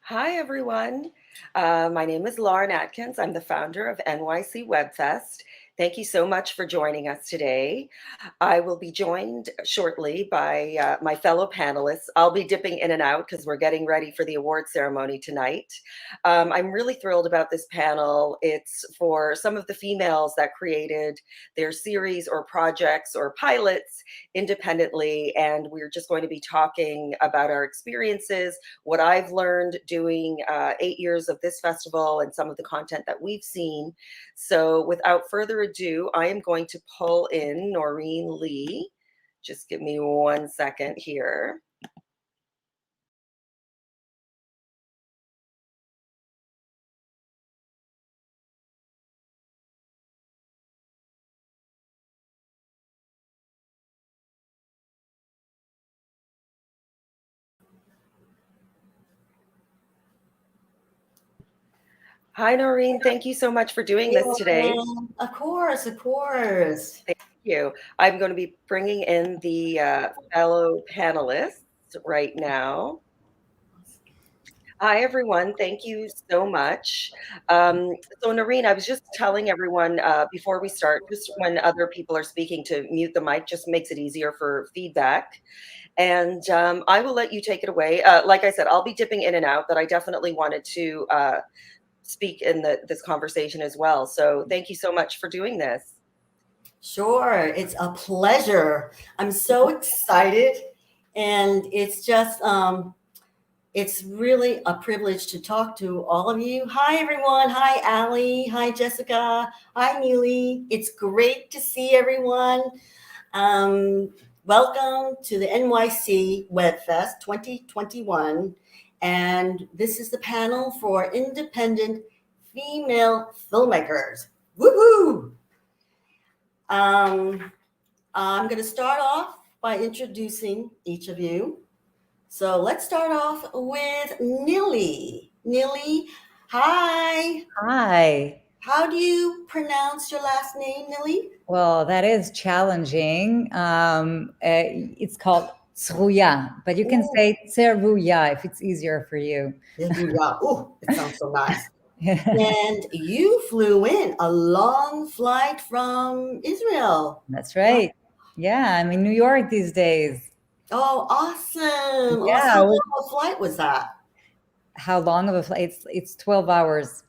Hi, everyone. My name is Lauren Atkins. I'm the founder of NYC Web Fest. Thank you so much for joining us today. I will be joined shortly by my fellow panelists. I'll be dipping in and out because we're getting ready for the award ceremony tonight. I'm really thrilled about this panel. It's for some of the females that created their series or projects or pilots independently, and we're just going to be talking about our experiences, what I've learned doing 8 years of this festival and some of the content that we've seen. So without further ado, I am going to pull in Noreen Lee. Just give me 1 second here. Hi, Noreen. Thank you so much for doing this today. Of course, of course. Thank you. I'm going to be bringing in the fellow panelists right now. Hi, everyone. Thank you so much. So, Noreen, I was just telling everyone before we start, just when other people are speaking, to mute the mic just makes it easier for feedback. And I will let you take it away. Like I said, I'll be dipping in and out, but I definitely wanted to speak in this conversation as well. So thank you so much for doing this. Sure, it's a pleasure. I'm so excited, and it's really a privilege to talk to all of you. Hi, everyone. Hi, Allie. Hi, Jessica. Hi, Neely. It's great to see everyone. Welcome to the NYC Web Fest 2021. And this is the panel for independent female filmmakers. Woohoo! I'm going to start off by introducing each of you. So let's start off with Nili. Nili, hi. Hi. How do you pronounce your last name, Nili? Well, that is challenging. It's called Tsuya, but you can say Tseruya if it's easier for you. Tseruya. Oh, it sounds so nice. And you flew in a long flight from Israel. That's right. Yeah, I'm in New York these days. Oh, awesome. Yeah. How long of a flight was that? How long of a flight? It's 12 hours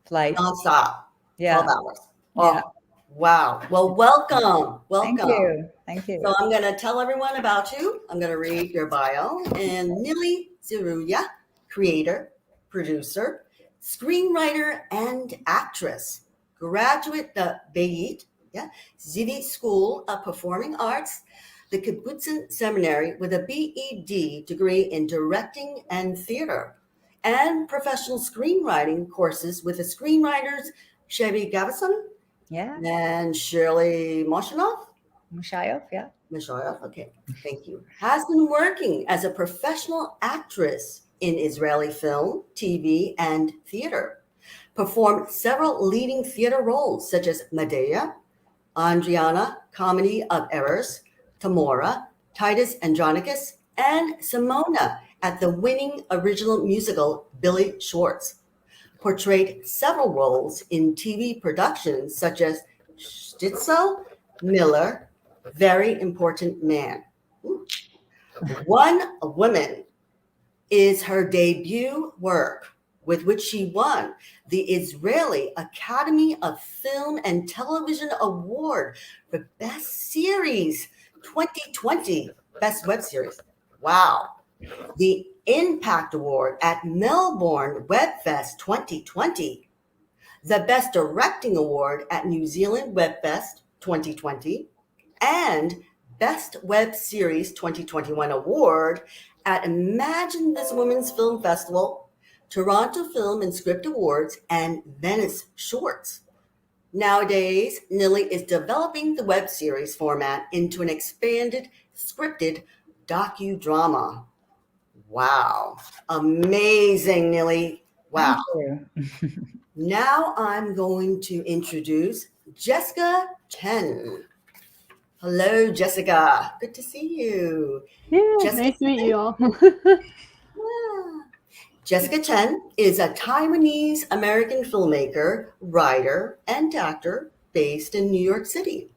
flight. Nonstop. Yeah. 12 hours. Oh, yeah. Wow. Well, welcome. Welcome. Thank you. Thank you. So I'm going to tell everyone about you. I'm going to read your bio. And Nili Tseruya, creator, producer, screenwriter, and actress. Graduate the Beit, Zivi School of Performing Arts, the Kibbutzen Seminary with a BEd degree in directing and theater, and professional screenwriting courses with the screenwriters Chevy Gavison and Shirley Moshanov. Mushayev, yeah. Mushayev, okay, thank you. Has been working as a professional actress in Israeli film, TV, and theater. Performed several leading theater roles such as Medea, Andriana, Comedy of Errors, Tamora, Titus Andronicus, and Simona at the winning original musical Billy Schwartz. Portrayed several roles in TV productions such as Stitzel, Miller, Very Important Man. One Woman is her debut work, with which she won the Israeli Academy of Film and Television Award for Best Series 2020, Best Web Series. Wow. The Impact Award at Melbourne Web Fest 2020, the Best Directing Award at New Zealand Web Fest 2020, and Best Web Series 2021 Award at Imagine This Women's Film Festival, Toronto Film and Script Awards, and Venice Shorts. Nowadays, Nili is developing the web series format into an expanded, scripted docudrama. Wow. Amazing, Nili. Wow. Now I'm going to introduce Jessica Chen. Hello, Jessica. Good to see you. Yeah, Jessica, nice to meet you all. Jessica Chen is a Taiwanese American filmmaker, writer, and actor based in New York City.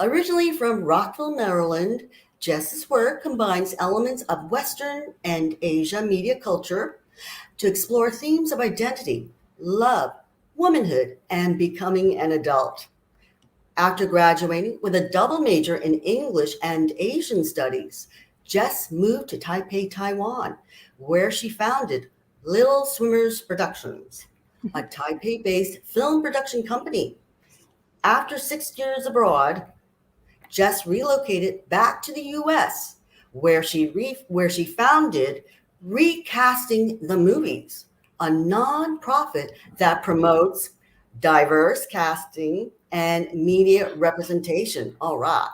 Originally from Rockville, Maryland, Jess's work combines elements of Western and Asia media culture to explore themes of identity, love, womanhood, and becoming an adult. After graduating with a double major in English and Asian studies, Jess moved to Taipei, Taiwan, where she founded Little Swimmers Productions, a Taipei-based film production company. After 6 years abroad, Jess relocated back to the U.S., where she founded Recasting the Movies, a nonprofit that promotes diverse casting and media representation. All right.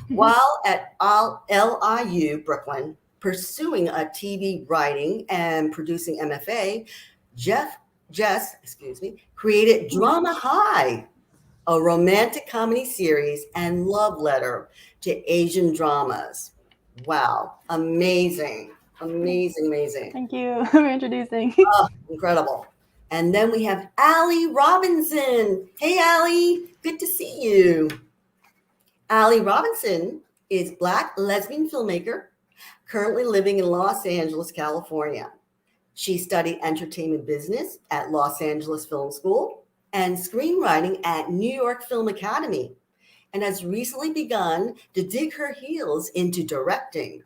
While at LIU Brooklyn, pursuing a TV writing and producing MFA, Jess, created Drama High, a romantic comedy series and love letter to Asian dramas. Wow, amazing, amazing, amazing. Thank you for introducing. Oh, incredible. And then we have Allie Robinson. Hey, Allie, good to see you. Allie Robinson is Black lesbian filmmaker, currently living in Los Angeles, California. She studied entertainment business at Los Angeles Film School and screenwriting at New York Film Academy, and has recently begun to dig her heels into directing.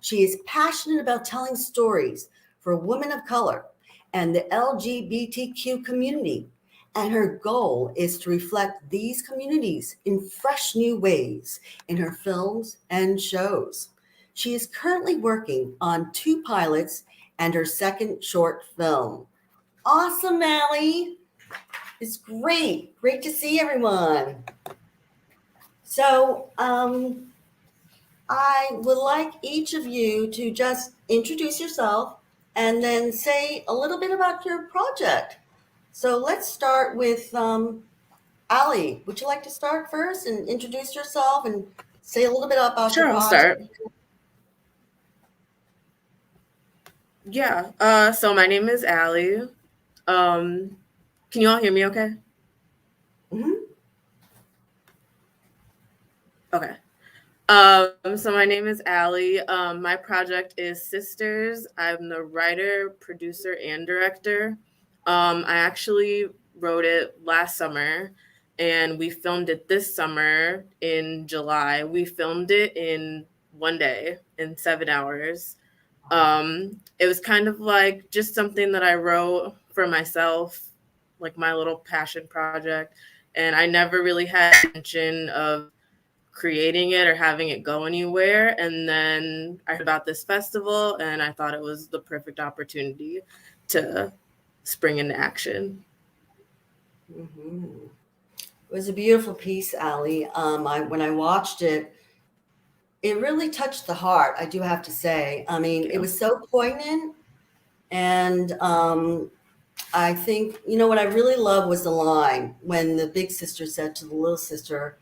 She is passionate about telling stories for women of color and the LGBTQ community, and her goal is to reflect these communities in fresh new ways in her films and shows. She is currently working on 2 pilots and her second short film. Awesome, Allie. It's great. Great to see everyone. So I would like each of you to just introduce yourself and then say a little bit about your project. So let's start with Allie. Would you like to start first and introduce yourself and say a little bit about your project? Sure, I'll start. Yeah, so my name is Allie. Can you all hear me okay? Mm-hmm. Okay. So my name is Allie. My project is Sisters. I'm the writer, producer, and director. I actually wrote it last summer, and we filmed it this summer in July. We filmed it in 1 day, in 7 hours. It was kind of like just something that I wrote for myself, like my little passion project. And I never really had intention of creating it or having it go anywhere. And then I heard about this festival, and I thought it was the perfect opportunity to spring into action. Mm-hmm. It was a beautiful piece, Allie. When I watched it, it really touched the heart, I do have to say. I mean, it was so poignant. And I think, what I really loved was the line when the big sister said to the little sister,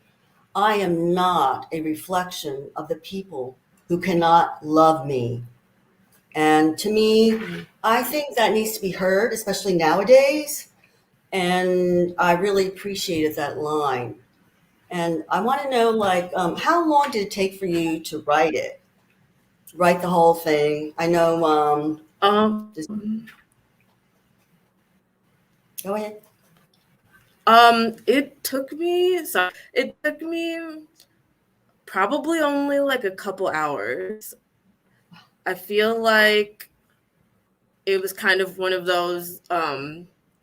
"I am not a reflection of the people who cannot love me." And to me, I think that needs to be heard, especially nowadays. And I really appreciated that line. And I want to know, how long did it take for you to write the whole thing? I know. Go ahead. It took me probably only like a couple hours. I feel like it was kind of one of those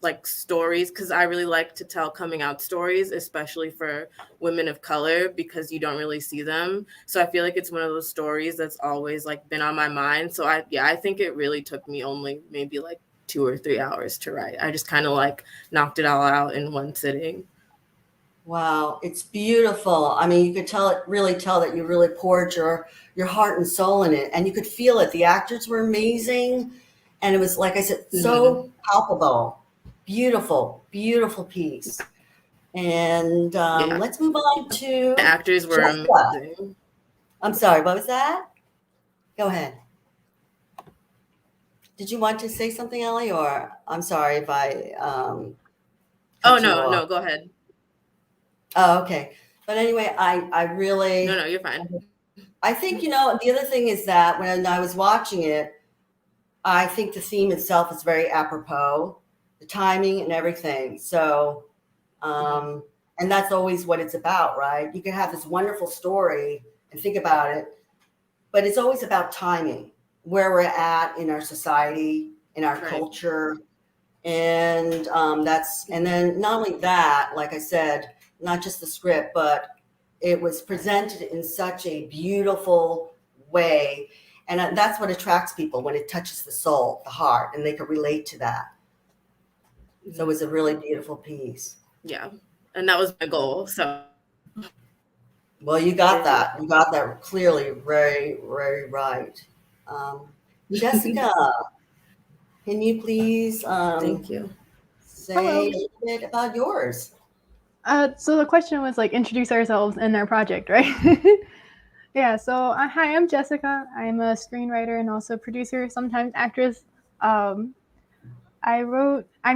like stories, because I really like to tell coming out stories, especially for women of color, because you don't really see them. So I feel like it's one of those stories that's always like been on my mind. So I think it really took me only maybe like 2 or 3 hours to write. I just kind of like knocked it all out in one sitting. Wow, it's beautiful. I mean, you could really tell that you really poured your heart and soul in it, and you could feel it. The actors were amazing, and it was, like I said, so palpable. Beautiful, beautiful piece. And let's move on to the actors were amazing. I'm sorry, what was that? Go ahead. Did you want to say something, Ellie? Or I'm sorry if I Oh, cut you no, off. no, go ahead. Oh, okay. But anyway, I really, No, you're fine. I think, the other thing is that when I was watching it, I think the theme itself is very apropos, the timing and everything. So, and that's always what it's about, right? You can have this wonderful story and think about it, but it's always about timing, where we're at in our society, in our culture. And and then not only that, like I said, not just the script, but it was presented in such a beautiful way. And that's what attracts people, when it touches the soul, the heart, and they can relate to that. So it was a really beautiful piece. Yeah. And that was my goal. So. Well, you got that. You got that clearly, very, very right. Jessica, can you please Thank you. say Hello. a little bit about yours? So the question was like introduce ourselves and our project, right? Yeah. So hi, I'm Jessica. I'm a screenwriter and also producer, sometimes actress. I'm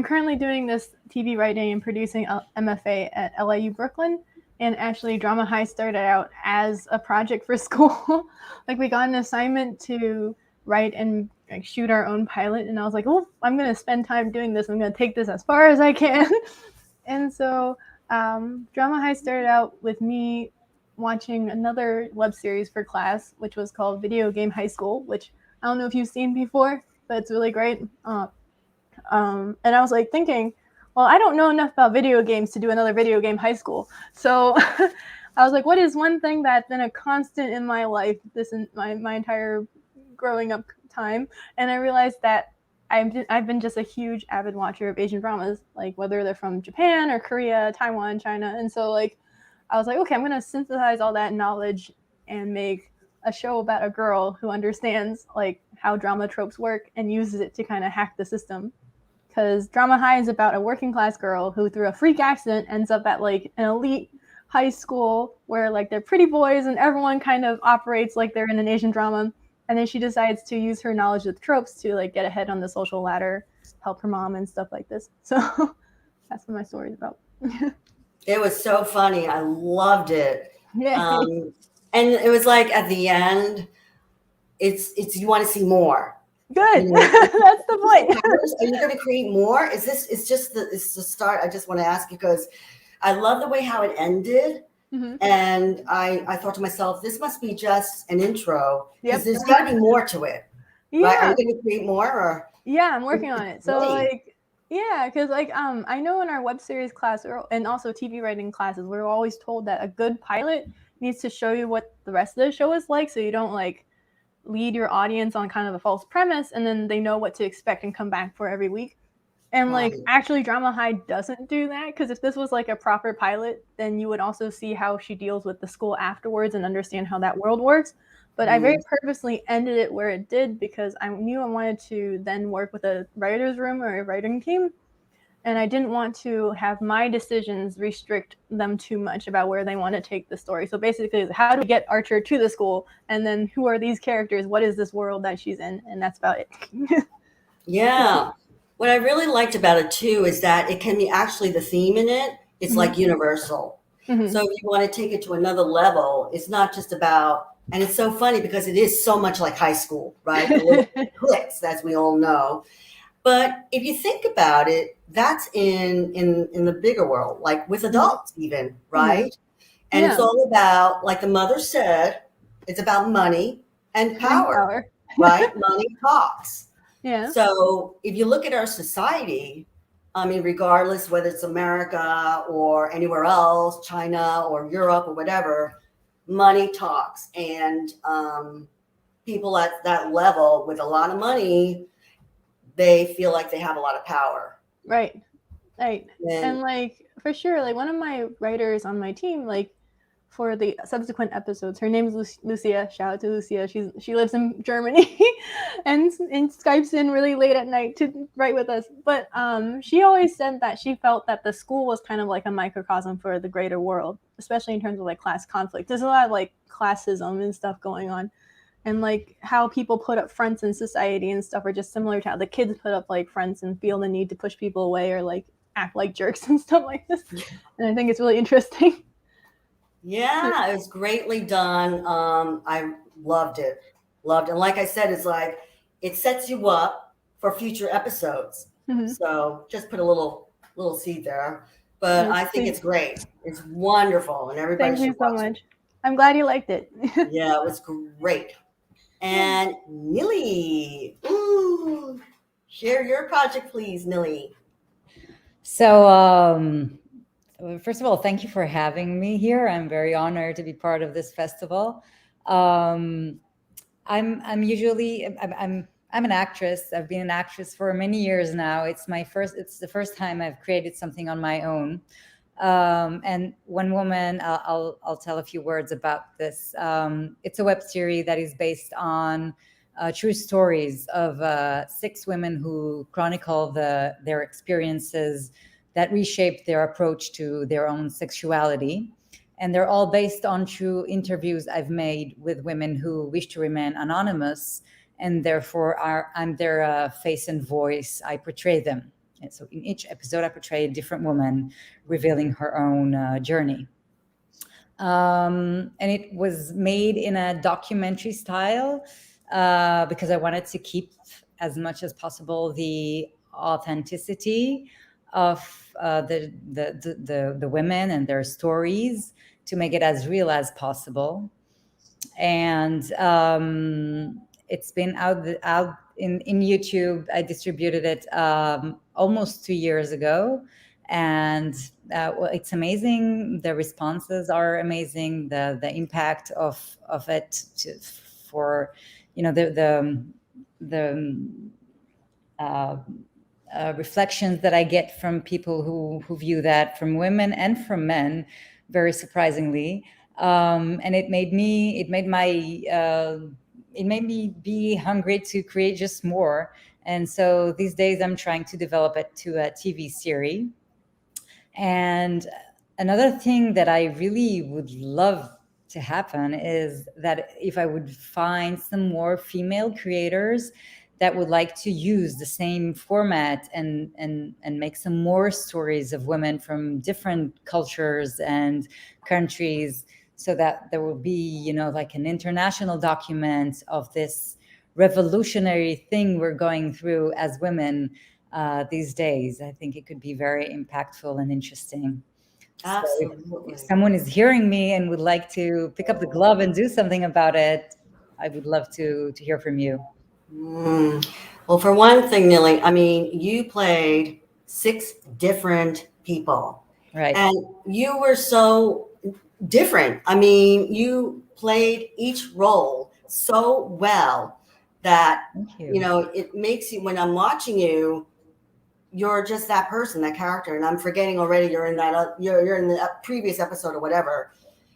currently doing this TV writing and producing MFA at LIU Brooklyn. And actually, Drama High started out as a project for school. Like we got an assignment to write and shoot our own pilot, and I was like, oh, I'm going to spend time doing this. I'm going to take this as far as I can. And so Drama High started out with me watching another web series for class, which was called Video Game High School, which I don't know if you've seen before, but it's really great. And I was like thinking, well, I don't know enough about video games to do another Video Game High School. So I was like, what is one thing that's been a constant in my life, this in my entire growing up time? And I realized that I've been just a huge avid watcher of Asian dramas, like whether they're from Japan or Korea, Taiwan, China. And so like, I was like, okay, I'm going to synthesize all that knowledge and make a show about a girl who understands like how drama tropes work and uses it to kind of hack the system. Because Drama High is about a working class girl who, through a freak accident, ends up at like an elite high school where like they're pretty boys and everyone kind of operates like they're in an Asian drama. And then she decides to use her knowledge of the tropes to like get ahead on the social ladder, help her mom and stuff like this. So that's what my story is about. It was so funny. I loved it. Yeah. And it was like at the end, it's you want to see more. Good. That's the point. Are you going to create more? It's the start. I just want to ask you because I love the way how it ended. Mm-hmm. And I thought to myself, this must be just an intro because there's got to be more to it. Yeah. Right? Are you going to create more? Or? Yeah, I'm working on it. So like, yeah, because like I know in our web series class and also TV writing classes, we're always told that a good pilot needs to show you what the rest of the show is like, so you don't like lead your audience on kind of a false premise and then they know what to expect and come back for every week. And like actually Drama High doesn't do that, because if this was like a proper pilot, then you would also see how she deals with the school afterwards and understand how that world works. But I very purposely ended it where it did because I knew I wanted to then work with a writer's room or a writing team. And I didn't want to have my decisions restrict them too much about where they want to take the story. So basically, how do we get Archer to the school? And then who are these characters? What is this world that she's in? And that's about it. Yeah. What I really liked about it, too, is that it can be actually the theme in it. It's like universal. Mm-hmm. So if you want to take it to another level, it's not just about, and it's so funny because it is so much like high school, right? The little cliques, as we all know. But if you think about it, that's in the bigger world, like with adults even, right? Mm-hmm. And it's all about, like the mother said, it's about money and power. Right? Money talks. Yeah. So if you look at our society, I mean, regardless whether it's America or anywhere else, China or Europe or whatever, money talks. And people at that level with a lot of money, they feel like they have a lot of power. Right. And like, for sure, like one of my writers on my team, like for the subsequent episodes, her name is Lucia. Shout out to Lucia. She lives in Germany and Skypes in really late at night to write with us. But she always said that she felt that the school was kind of like a microcosm for the greater world, especially in terms of like class conflict. There's a lot of like classism and stuff going on. and like how people put up fronts in society and stuff are just similar to how the kids put up like fronts and feel the need to push people away or like act like jerks and stuff like this. And I think it's really interesting. Yeah, it was greatly done. I loved it. Loved it. And like I said, it's like it sets you up for future episodes. Mhm. So just put a little seed there. But I think it's great. It's wonderful, and everybody Thank you should so watch it. much. I'm glad you liked it. Yeah, it was great. And Nilly, ooh, share your project, please, Nilly. So, first of all, thank you for having me here. I'm very honored to be part of this festival. I'm an actress. I've been an actress for many years now. It's the first time I've created something on my own. And One Woman, I'll tell a few words about this. It's a web series that is based on true stories of 6 women who chronicle their experiences that reshaped their approach to their own sexuality. And they're all based on true interviews I've made with women who wish to remain anonymous, and therefore I'm their face and voice. I portray them. And so in each episode, I portray a different woman revealing her own journey. And it was made in a documentary style because I wanted to keep as much as possible the authenticity of the women and their stories to make it as real as possible. And it's been out in YouTube. I distributed it almost 2 years ago, and well, it's amazing. The responses are amazing. The impact of it for the reflections that I get from people who view that, from women and from men, very surprisingly. And it made me be hungry to create just more. And so these days I'm trying to develop it to a TV series. And another thing that I really would love to happen is that if I would find some more female creators that would like to use the same format and make some more stories of women from different cultures and countries, so that there will be, like an international document of this revolutionary thing we're going through as women these days. I think it could be very impactful and interesting. Absolutely. So if someone is hearing me and would like to pick up the glove and do something about it, I would love to hear from you. Well, for one thing, Nilly, I mean, you played 6 different people. Right. And you were so different. I mean, you played each role so well that, Thank you. it makes you, when I'm watching you, you're just that person, that character. And I'm forgetting already you're in that, you're in the previous episode or whatever.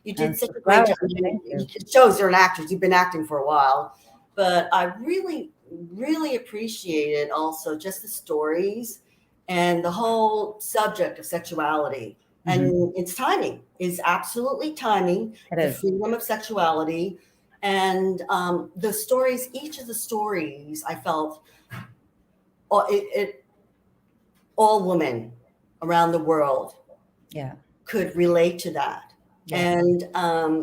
You did I'm such so a great proud. job. Thank you. It shows you're an actress. You've been acting for a while. But I really, really appreciated also just the stories and the whole subject of sexuality. And it's timing. It's absolutely timing. It The is. freedom of sexuality. And the stories, each of the stories, I felt all women around the world could relate to that. Yeah. And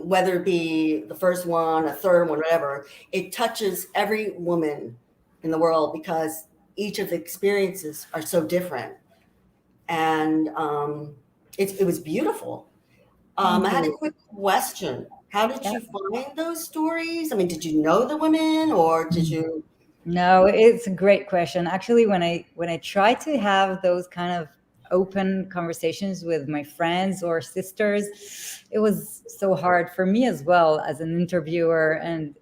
whether it be the first one, a third one, whatever, it touches every woman in the world because each of the experiences are so different. And it was beautiful. I had a quick question. How did you find those stories? I mean, did you know the women, or did you? No, it's a great question. Actually, when I try to have those kind of open conversations with my friends or sisters, it was so hard for me as well as an interviewer, and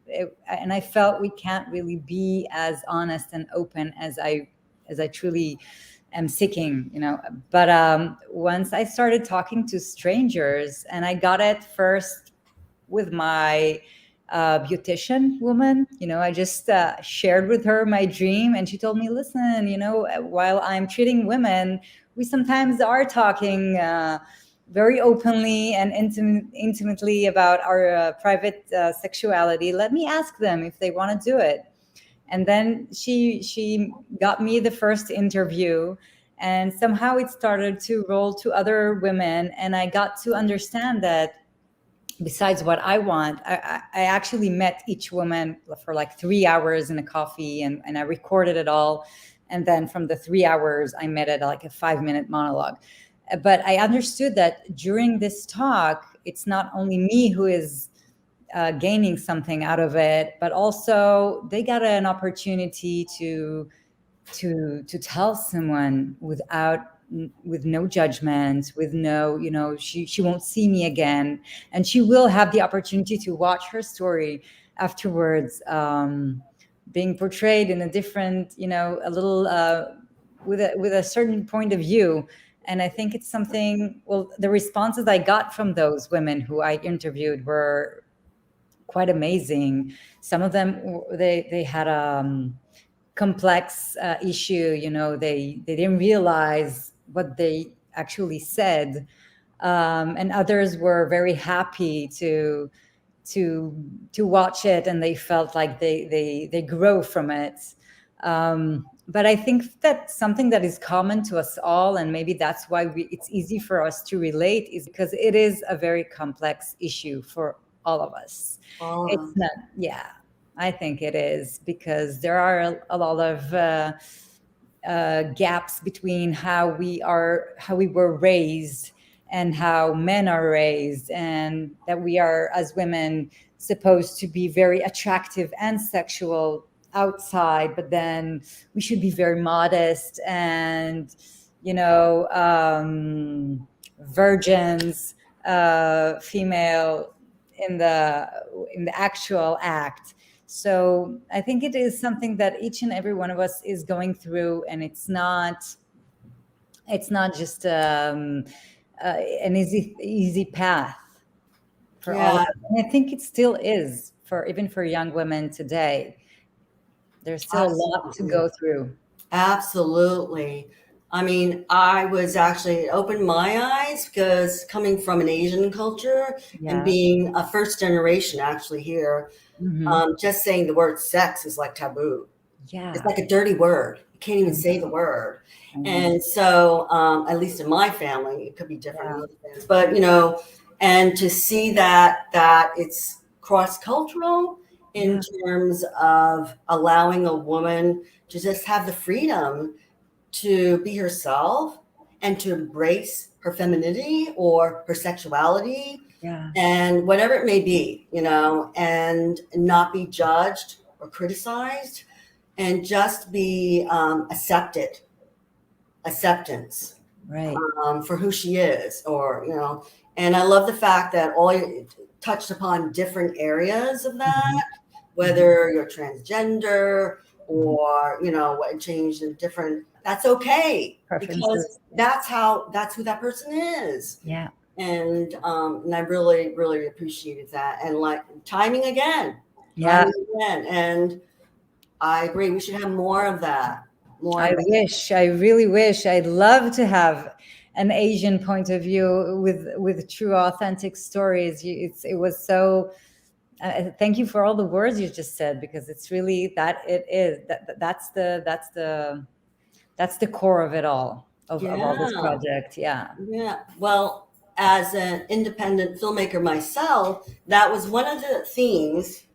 I felt we can't really be as honest and open as I truly am seeking, But once I started talking to strangers, and I got it first with my beautician woman, I just shared with her my dream, and she told me, listen, while I'm treating women, we sometimes are talking very openly and intimately about our private sexuality. Let me ask them if they want to do it. And then she got me the first interview, and somehow it started to roll to other women, and I got to understand that besides what I want, I actually met each woman for like 3 hours in a coffee, and I recorded it all. And then from the 3 hours, I met it like a 5-minute monologue. But I understood that during this talk, it's not only me who is gaining something out of it, but also they got an opportunity to tell someone with no judgment, with no, she won't see me again, and she will have the opportunity to watch her story afterwards, being portrayed in a different, a little with a certain point of view. And I think it's something, well, the responses I got from those women who I interviewed were quite amazing. Some of them, they had complex issue, they didn't realize what they actually said, and others were very happy to watch it, and they felt like they grow from it. But I think that something that is common to us all, and maybe that's why it's easy for us to relate, is because it is a very complex issue for all of us. It's not, yeah, I think it is, because there are a lot of gaps between how we were raised and how men are raised, and that we are, as women, supposed to be very attractive and sexual outside, but then we should be very modest and, virgins, female in the actual act. So I think it is something that each and every one of us is going through, and it's not just an easy path for all of us. And I think it still is even for young women today. There's still a lot to go through. Absolutely. I mean, it opened my eyes, because coming from an Asian culture and being a first generation actually here, just saying the word sex is like taboo. Yeah. It's like a dirty word. You can't even say the word. And so, at least in my family, it could be different in other things, but, and to see that it's cross-cultural in terms of allowing a woman to just have the freedom to be herself and to embrace her femininity or her sexuality, and whatever it may be, and not be judged or criticized, and just be acceptance, right, for who she is, or, and I love the fact that all touched upon different areas of that, whether you're transgender or, what changed in different, that's okay, because that's who that person is. Yeah. And I really, really appreciated that. And like timing again. And I agree. We should have more of that. I really wish. I'd love to have an Asian point of view with true, authentic stories. It was so. Thank you for all the words you just said, because it's really that's the core of it all, of all this project. Yeah. Well, as an independent filmmaker myself, that was one of the themes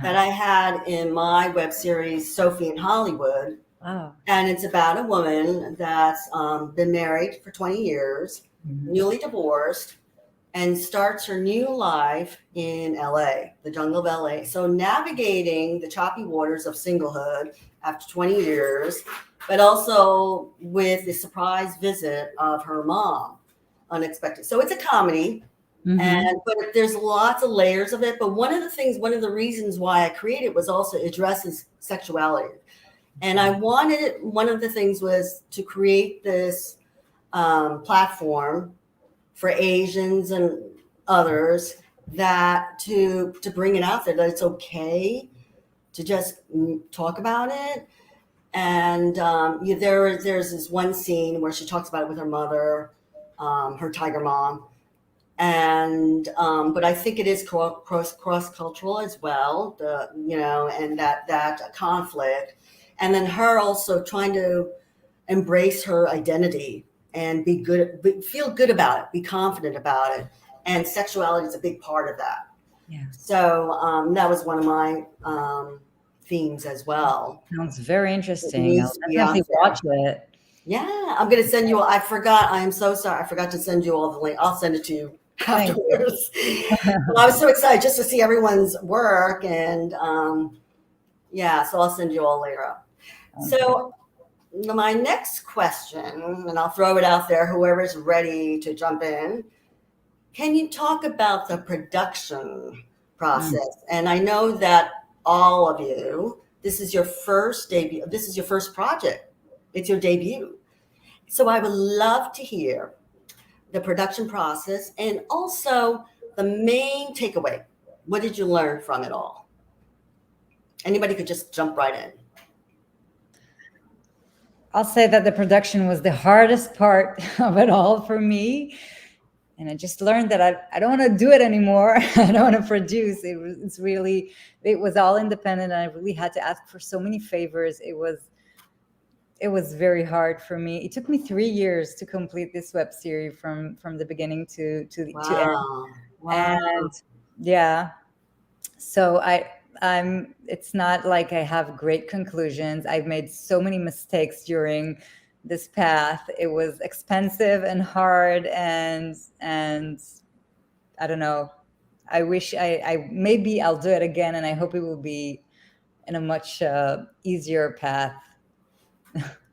that I had in my web series, Sophie in Hollywood. Wow. And it's about a woman that's been married for 20 years, newly divorced, and starts her new life in LA, the jungle of LA. So navigating the choppy waters of singlehood after 20 years, but also with the surprise visit of her mom, unexpected. So it's a comedy, but there's lots of layers of it. But one of the reasons why I created was also addresses sexuality. And one of the things was to create this platform for Asians and others, that to bring it out there, that it's okay to just talk about it. And there's this one scene where she talks about it with her mother, her tiger mom, And but I think it is cross cultural as well, and that conflict, and then her also trying to embrace her identity and feel good about it, be confident about it, and sexuality is a big part of that. Yeah. So that was one of my themes as well. Sounds very interesting. It I'll needs to be out definitely there. watch it. Yeah, I'm going to send you all. I forgot. I am so sorry. I forgot to send you all the link. I'll send it to you Thank you. afterwards. Well, I was so excited just to see everyone's work. And yeah, so I'll send you all later up. Okay. So my next question, and I'll throw it out there, whoever's ready to jump in. Can you talk about the production process? And I know that all of you, this is your first debut. This is your first project. It's your debut. So I would love to hear the production process and also the main takeaway. What did you learn from it all? Anybody could just jump right in. I'll say that the production was the hardest part of it all for me. And I just learned that I don't want to do it anymore. I don't want to produce. It was all independent. And I really had to ask for so many favors. It was very hard for me. It took me 3 years to complete this web series from the beginning to end. Wow. And yeah, so it's not like I have great conclusions. I've made so many mistakes during this path. It was expensive and hard, and I don't know. I wish maybe I'll do it again, and I hope it will be in a much easier path.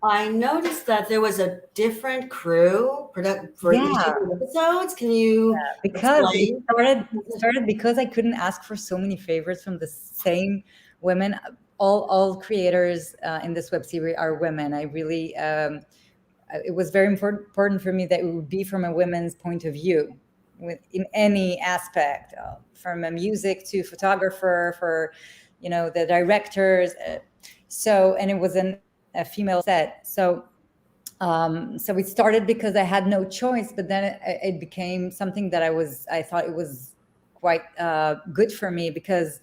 I noticed that there was a different crew for each of the episodes. Can you because explain? it started because I couldn't ask for so many favors from the same women. All creators in this web series are women. I really it was very important for me that it would be from a women's point of view in any aspect, from a music to photographer, for the directors. And it was a female set. So it started because I had no choice, but then it became something that I thought it was quite good for me, because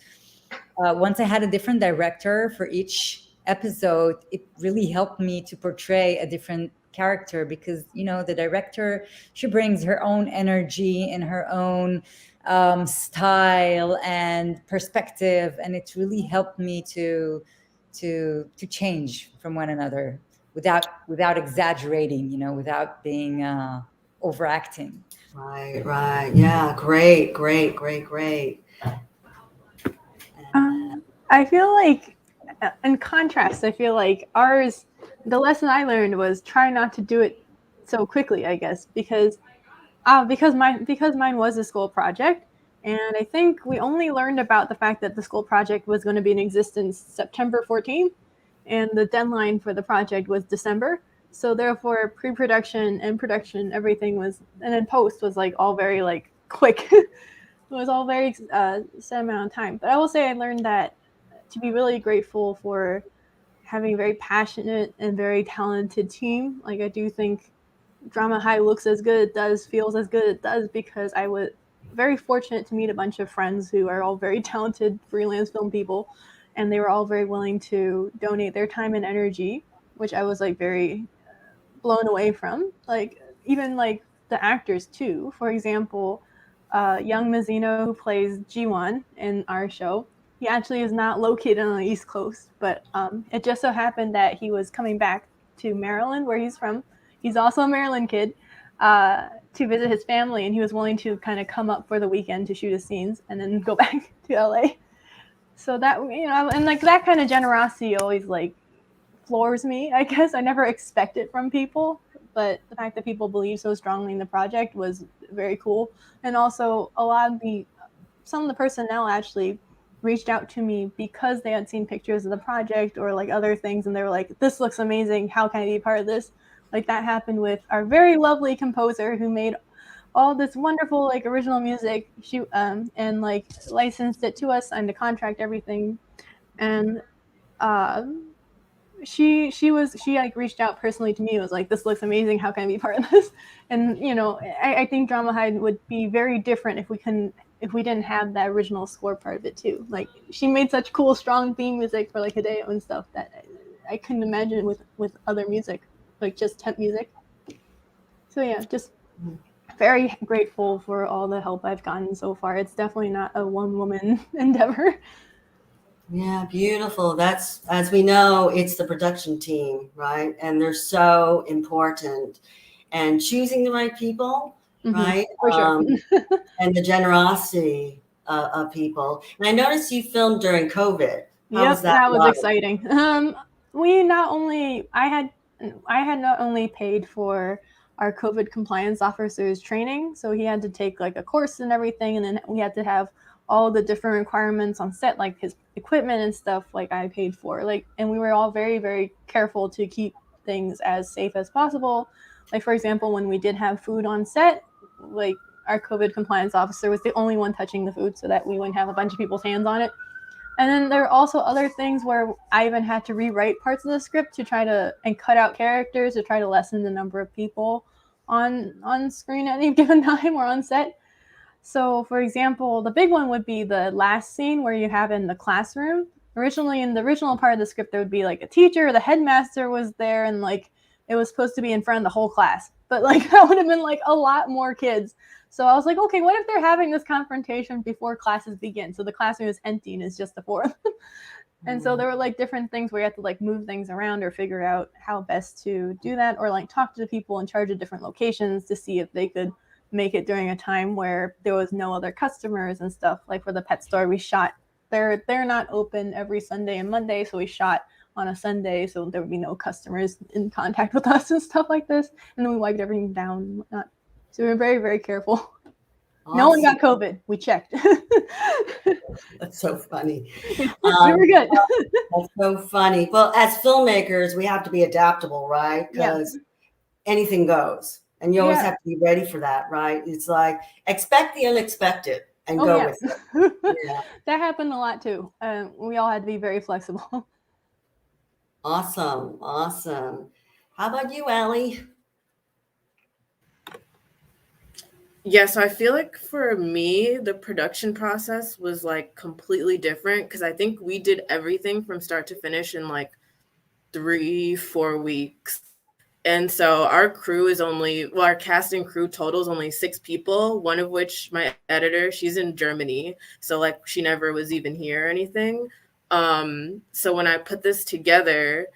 once I had a different director for each episode, it really helped me to portray a different character, because the director, she brings her own energy and her own style and perspective, and it really helped me to change from one another without exaggerating, without being overacting. Right. Yeah, great. I feel like, in contrast, I feel like ours, the lesson I learned was try not to do it so quickly, I guess, because mine was a school project. And I think we only learned about the fact that the school project was going to be in existence September 14th, and the deadline for the project was December. So therefore, pre-production and production, everything was, and then post was like all very like quick. It was all very set amount of time. But I will say I learned that to be really grateful for having a very passionate and very talented team. Like, I do think Drama High looks as good it does, feels as good it does, because I was very fortunate to meet a bunch of friends who are all very talented freelance film people, and they were all very willing to donate their time and energy, which I was like very blown away from. Like, even like the actors too. For example, young Mazzino, who plays G1 in our show, he actually is not located on the East Coast, but it just so happened that he was coming back to Maryland, where he's from. He's also a Maryland kid, to visit his family, and he was willing to kind of come up for the weekend to shoot his scenes and then go back to LA. So that, and like that kind of generosity always like floors me, I guess. I never expect it from people, but the fact that people believe so strongly in the project was very cool. And also some of the personnel actually reached out to me because they had seen pictures of the project or like other things, and they were like, this looks amazing, how can I be part of this? Like, that happened with our very lovely composer who made all this wonderful like original music. She and like licensed it to us, signed the contract, everything. And she like reached out personally to me. It was like, this looks amazing, how can I be part of this? And I think Drama Hide would be very different if we didn't have that original score part of it too. Like, she made such cool strong theme music for like Hideo and stuff that I couldn't imagine with other music, like just temp music. So yeah, just very grateful for all the help I've gotten so far. It's definitely not a one-woman endeavor. Yeah, beautiful. That's, as we know, it's the production team, right? And they're so important. And choosing the right people, right? For sure. And the generosity of people. And I noticed you filmed during COVID. How was that? That was like? exciting. I had not only paid for our COVID compliance officer's training, so he had to take like a course and everything, and then we had to have all the different requirements on set, like his equipment and stuff, like I paid for. And we were all very, very careful to keep things as safe as possible. Like, for example, when we did have food on set, like, our COVID compliance officer was the only one touching the food so that we wouldn't have a bunch of people's hands on it. And then there are also other things where I even had to rewrite parts of the script to try to, and cut out characters to try to lessen the number of people on screen at any given time or on set. So, for example, the big one would be the last scene where you have in the classroom. Originally, in the original part of the script, there would be like a teacher, the headmaster was there, and like it was supposed to be in front of the whole class. But like that would have been like a lot more kids. So I was like, okay, what if they're having this confrontation before classes begin? So the classroom is empty and it's just the four of them. And so there were like different things where you have to like move things around or figure out how best to do that, or like talk to the people in charge of different locations to see if they could make it during a time where there was no other customers and stuff. Like for the pet store, we shot, they're not open every Sunday and Monday, so we shot on a Sunday so there would be no customers in contact with us and stuff like this. And then we wiped everything down and whatnot. So we were very, very careful. Awesome. No one got COVID. We checked. That's so funny. We were good. That's so funny. Well, as filmmakers, we have to be adaptable, right? Because anything goes. And you always have to be ready for that, right? It's like, expect the unexpected and go with it. That happened a lot too. We all had to be very flexible. Awesome. Awesome. How about you, Allie? Yeah, so I feel like for me, the production process was like completely different because I think we did everything from start to finish in like 3-4 weeks. And so our crew is our cast and crew total is only 6 people, one of which my editor, she's in Germany. So like she never was even here or anything. So when I put this together,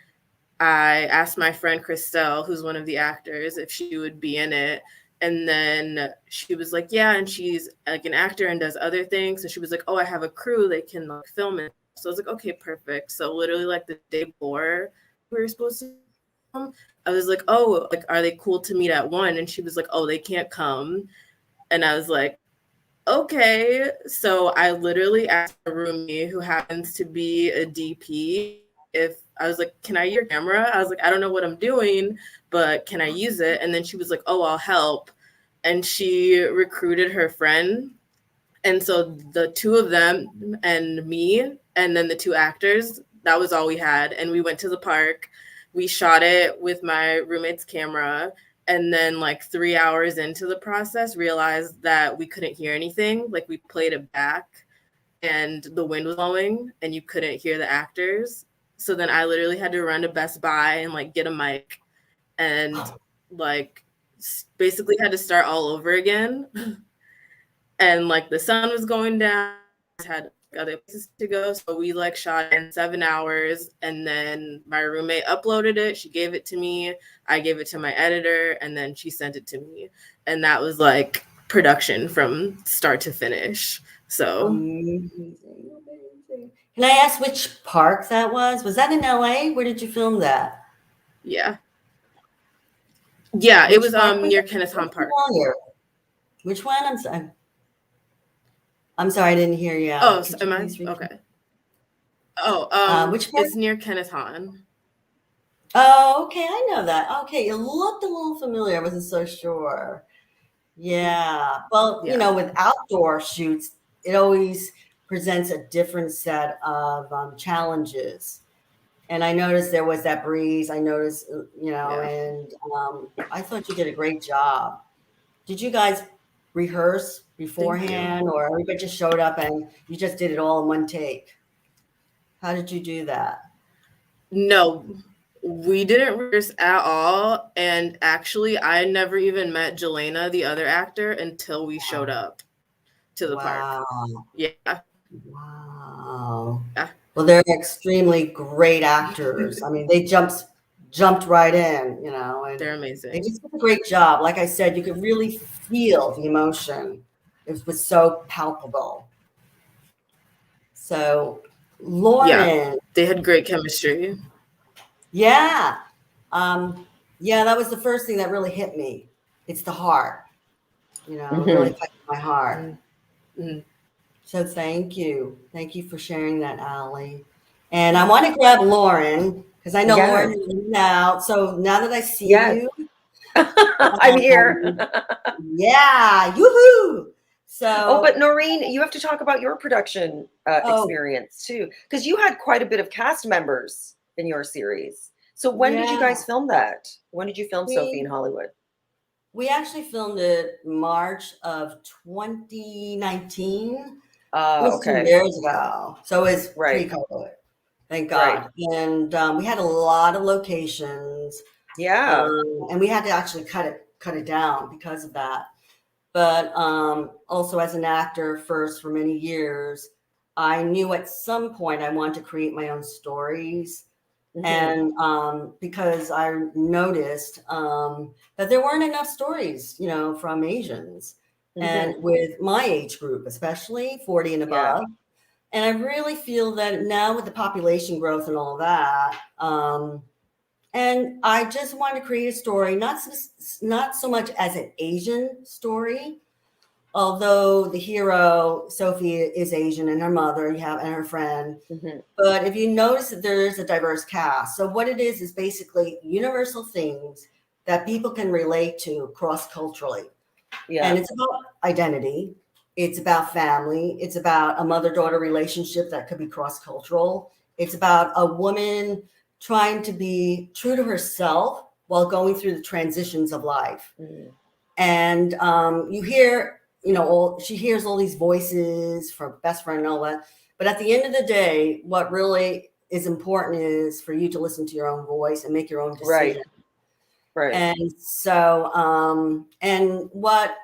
I asked my friend Christelle, who's one of the actors, if she would be in it. And then she was like, yeah, and she's like an actor and does other things. So she was like, oh, I have a crew, they can like film it. So I was like, okay, perfect. So literally like the day before we were supposed to film, I was like, oh, like, are they cool to meet at 1? And she was like, oh, they can't come. And I was like, okay. So I literally asked a roomie who happens to be a DP if I was like, can I use your camera? I was like, I don't know what I'm doing, but can I use it? And then she was like, oh, I'll help. And she recruited her friend. And so the 2 of them and me, and then the 2 actors, that was all we had. And we went to the park. We shot it with my roommate's camera. And then like 3 hours into the process, realized that we couldn't hear anything. Like we played it back and the wind was blowing and you couldn't hear the actors. So then I literally had to run to Best Buy and like get a mic and like basically had to start all over again. And like the sun was going down, had other places to go. So we like shot in 7 hours and then my roommate uploaded it. She gave it to me. I gave it to my editor and then she sent it to me. And that was like production from start to finish. So amazing. Can I ask which park that was? Was that in LA? Where did you film that? Yeah, it was near Kenneth Hahn Park. Which one? I'm sorry, I didn't hear you. Oh, so am I? Okay. Oh, which park? It's near Kenneth Hahn. Oh, okay, I know that. Okay, it looked a little familiar. I wasn't so sure. Yeah. Well, you know, with outdoor shoots, it always presents a different set of challenges. And I noticed there was that breeze. I noticed, Yeah. and I thought you did a great job. Did you guys rehearse beforehand, or everybody just showed up and you just did it all in one take? How did you do that? No, we didn't rehearse at all. And actually, I never even met Jelena, the other actor, until we showed up to the park. Wow. Yeah. Wow. Yeah. Well, they're extremely great actors. I mean, they jumped right in, and They're they amazing. just did a great job. Like I said, you could really feel the emotion. It was so palpable. So, Lauren, They had great chemistry. yeah, that was the first thing that really hit me. It's the heart, it really affected my heart. Mm-hmm. So thank you for sharing that, Allie. And I want to grab Lauren because I know Yes. Lauren is in and out. So now that I see Yes. you, I'm here. yeah, yoo-hoo. So, but Noreen, you have to talk about your production experience too, because you had quite a bit of cast members in your series. So when did you guys film that? When did you film Sophie in Hollywood? We actually filmed it March of 2019. It was 2 years ago. So it was pre-COVID. Thank God. Right. And we had a lot of locations. Yeah. And we had to actually cut it down because of that. But also as an actor first for many years, I knew at some point I wanted to create my own stories. And because I noticed that there weren't enough stories, from Asians and with my age group, especially 40 and above. And I really feel that now with the population growth and all that, and I just want to create a story, not so much as an Asian story, although the hero, Sophie, is Asian and her mother, and her friend. But if you notice that there is a diverse cast. So what it is basically universal things that people can relate to cross-culturally. Yeah. And it's about identity. It's about family. It's about a mother-daughter relationship that could be cross-cultural. It's about a woman trying to be true to herself while going through the transitions of life. And you hear, she hears all these voices from best friend and all that. But at the end of the day, what really is important is for you to listen to your own voice and make your own decision. Right. And so, and what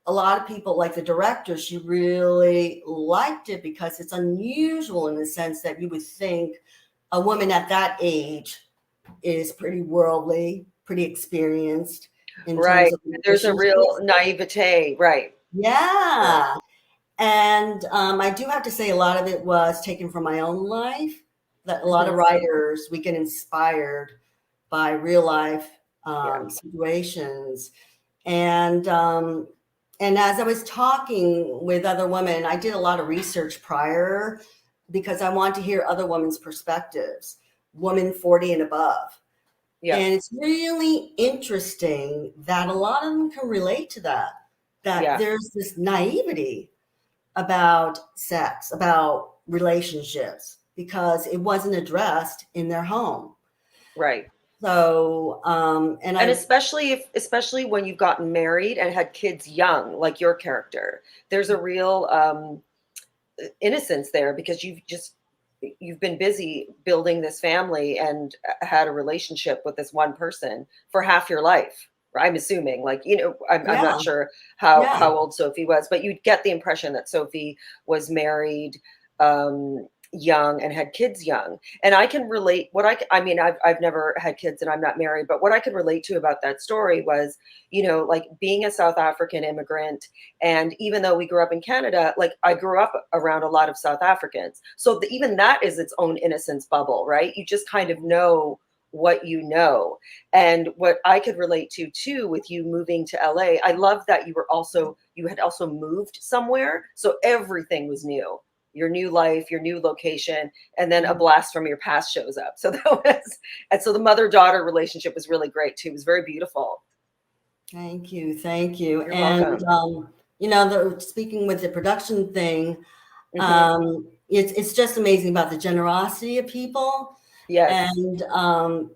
a lot of people, like the director, she really liked it because it's unusual in the sense that you would think a woman at that age is pretty worldly, pretty experienced. In terms of there's a real naivete, right? Yeah. And I do have to say a lot of it was taken from my own life. That a lot of writers, we get inspired by real life situations. And as I was talking with other women, I did a lot of research prior because I want to hear other women's perspectives, women 40 and above. Yeah. And it's really interesting that a lot of them can relate to that there's this naivety about sex, about relationships, because it wasn't addressed in their home. Right. So, and especially when you've gotten married and had kids young, like your character, there's a real innocence there because you've been busy building this family and had a relationship with this one person for half your life. I'm assuming, I'm not sure how old Sophie was, but you'd get the impression that Sophie was married young and had kids young. And I can relate I've never had kids and I'm not married, but what I could relate to about that story was, being a South African immigrant. And even though we grew up in Canada, I grew up around a lot of South Africans. So even that is its own innocence bubble, right? You just kind of know what you know. And what I could relate to too, with you moving to LA, I love that you had also moved somewhere. So everything was new. Your new life, your new location, and then a blast from your past shows up. So so the mother-daughter relationship was really great too. It was very beautiful. Thank you. You're welcome. Speaking with the production thing, it's just amazing about the generosity of people. Yes. And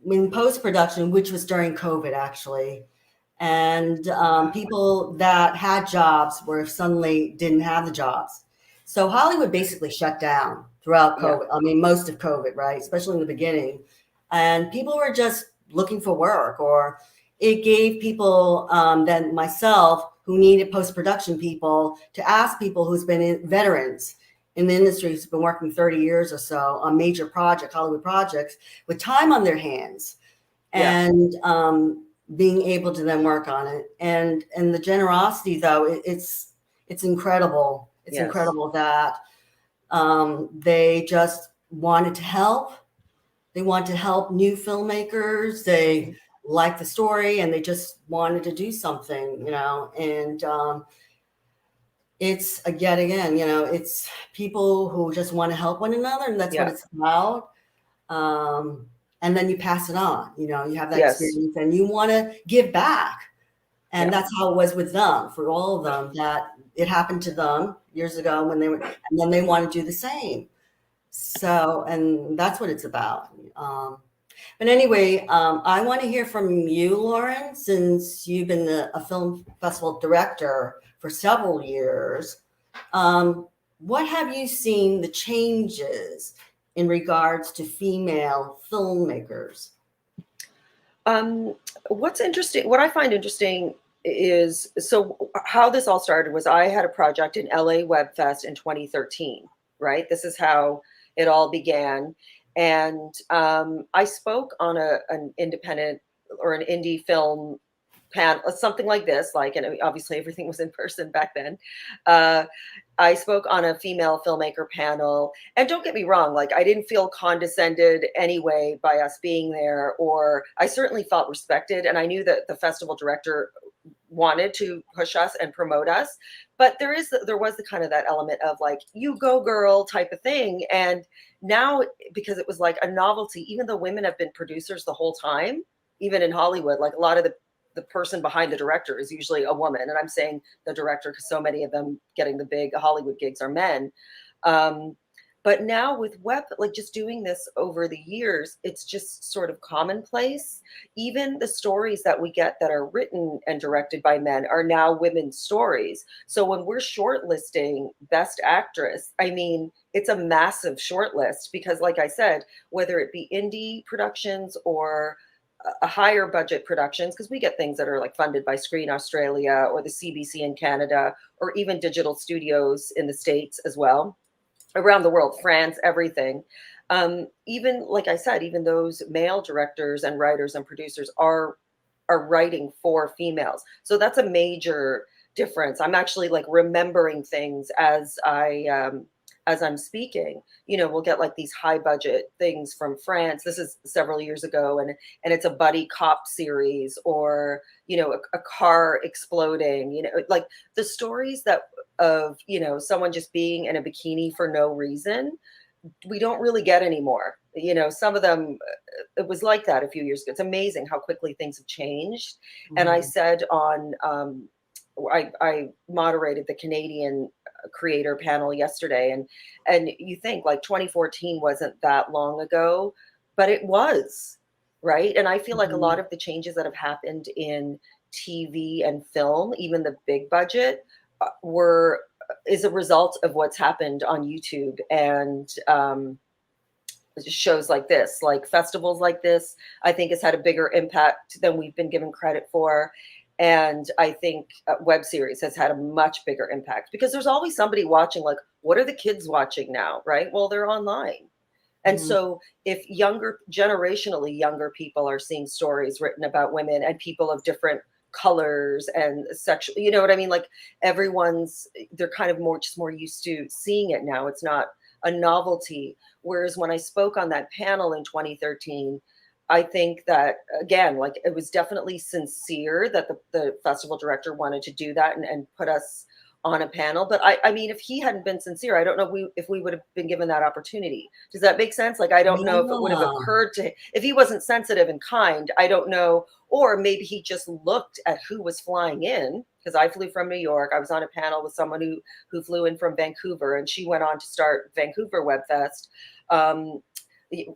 in post-production, which was during COVID actually, and people that had jobs were suddenly didn't have the jobs. So Hollywood basically shut down throughout Yeah. COVID. I mean, most of COVID, right? Especially in the beginning. And people were just looking for work, or it gave people then myself who needed post-production people to ask people who's been veterans in the industry who's been working 30 years or so on major projects, Hollywood projects, with time on their hands, Yeah. and being able to then work on it. And the generosity, though, it's incredible. It's Yes. incredible that they just wanted to help. They want to help new filmmakers. They like the story, and they just wanted to do something, you know. And it's again, you know, it's people who just want to help one another, and that's what Yeah. it's about. And then you pass it on, you know, you have that Yes. experience and you want to give back. And Yeah. that's how it was with them, for all of them, that it happened to them years ago when they were, and then they want to do the same. So, and that's what it's about. But anyway, I want to hear from you, Lauren, since you've been a film festival director for several years. What have you seen the changes in regards to female filmmakers? What's interesting, what I find interesting is, so how this all started was I had a project in LA Web Fest in 2013, right? This is how it all began. And I spoke on an independent or an indie film panel, something like this, like, and obviously everything was in person back then. Uh, I spoke on a female filmmaker panel, and don't get me wrong, like I didn't feel condescended anyway by us being there, or I certainly felt respected, and I knew that the festival director wanted to push us and promote us. But there was the kind of that element of like, you go girl type of thing. And now, because it was like a novelty, even though women have been producers the whole time, even in Hollywood, like a lot of the person behind the director is usually a woman. And I'm saying the director because so many of them getting the big Hollywood gigs are men. But now with web, like just doing this over the years, it's just sort of commonplace. Even the stories that we get that are written and directed by men are now women's stories. So when we're shortlisting Best Actress, I mean, it's a massive shortlist because, like I said, whether it be indie productions or a higher budget productions, because we get things that are like funded by Screen Australia or the CBC in Canada, or even digital studios in the States as well, around the world, France, everything. Even like I said, even those male directors and writers and producers are writing for females. So that's a major difference. I'm actually like remembering things as I'm speaking. You know, we'll get like these high budget things from France. This is several years ago, and it's a buddy cop series, or you know, a car exploding. You know, like the stories that of, you know, someone just being in a bikini for no reason, we don't really get anymore. You know, some of them, it was like that a few years ago. It's amazing how quickly things have changed. And I said on, I moderated the Canadian creator panel yesterday, and you think like 2014 wasn't that long ago, but it was, right? And I feel like a lot of the changes that have happened in TV and film, even the big budget, were is a result of what's happened on YouTube and shows like this, like festivals like this. I think it's had a bigger impact than we've been given credit for. And I think web series has had a much bigger impact because there's always somebody watching, like, what are the kids watching now, right? Well, they're online. And so if generationally younger people are seeing stories written about women and people of different colors and sexual, you know what I mean? Like they're kind of just more used to seeing it now. It's not a novelty. Whereas when I spoke on that panel in 2013, I think that, again, like it was definitely sincere that the festival director wanted to do that and put us on a panel. But I mean, if he hadn't been sincere, I don't know if we would have been given that opportunity. Does that make sense? Like, I don't know if it would have occurred to him. If he wasn't sensitive and kind, I don't know. Or maybe he just looked at who was flying in, because I flew from New York. I was on a panel with someone who flew in from Vancouver, and she went on to start Vancouver Web Fest.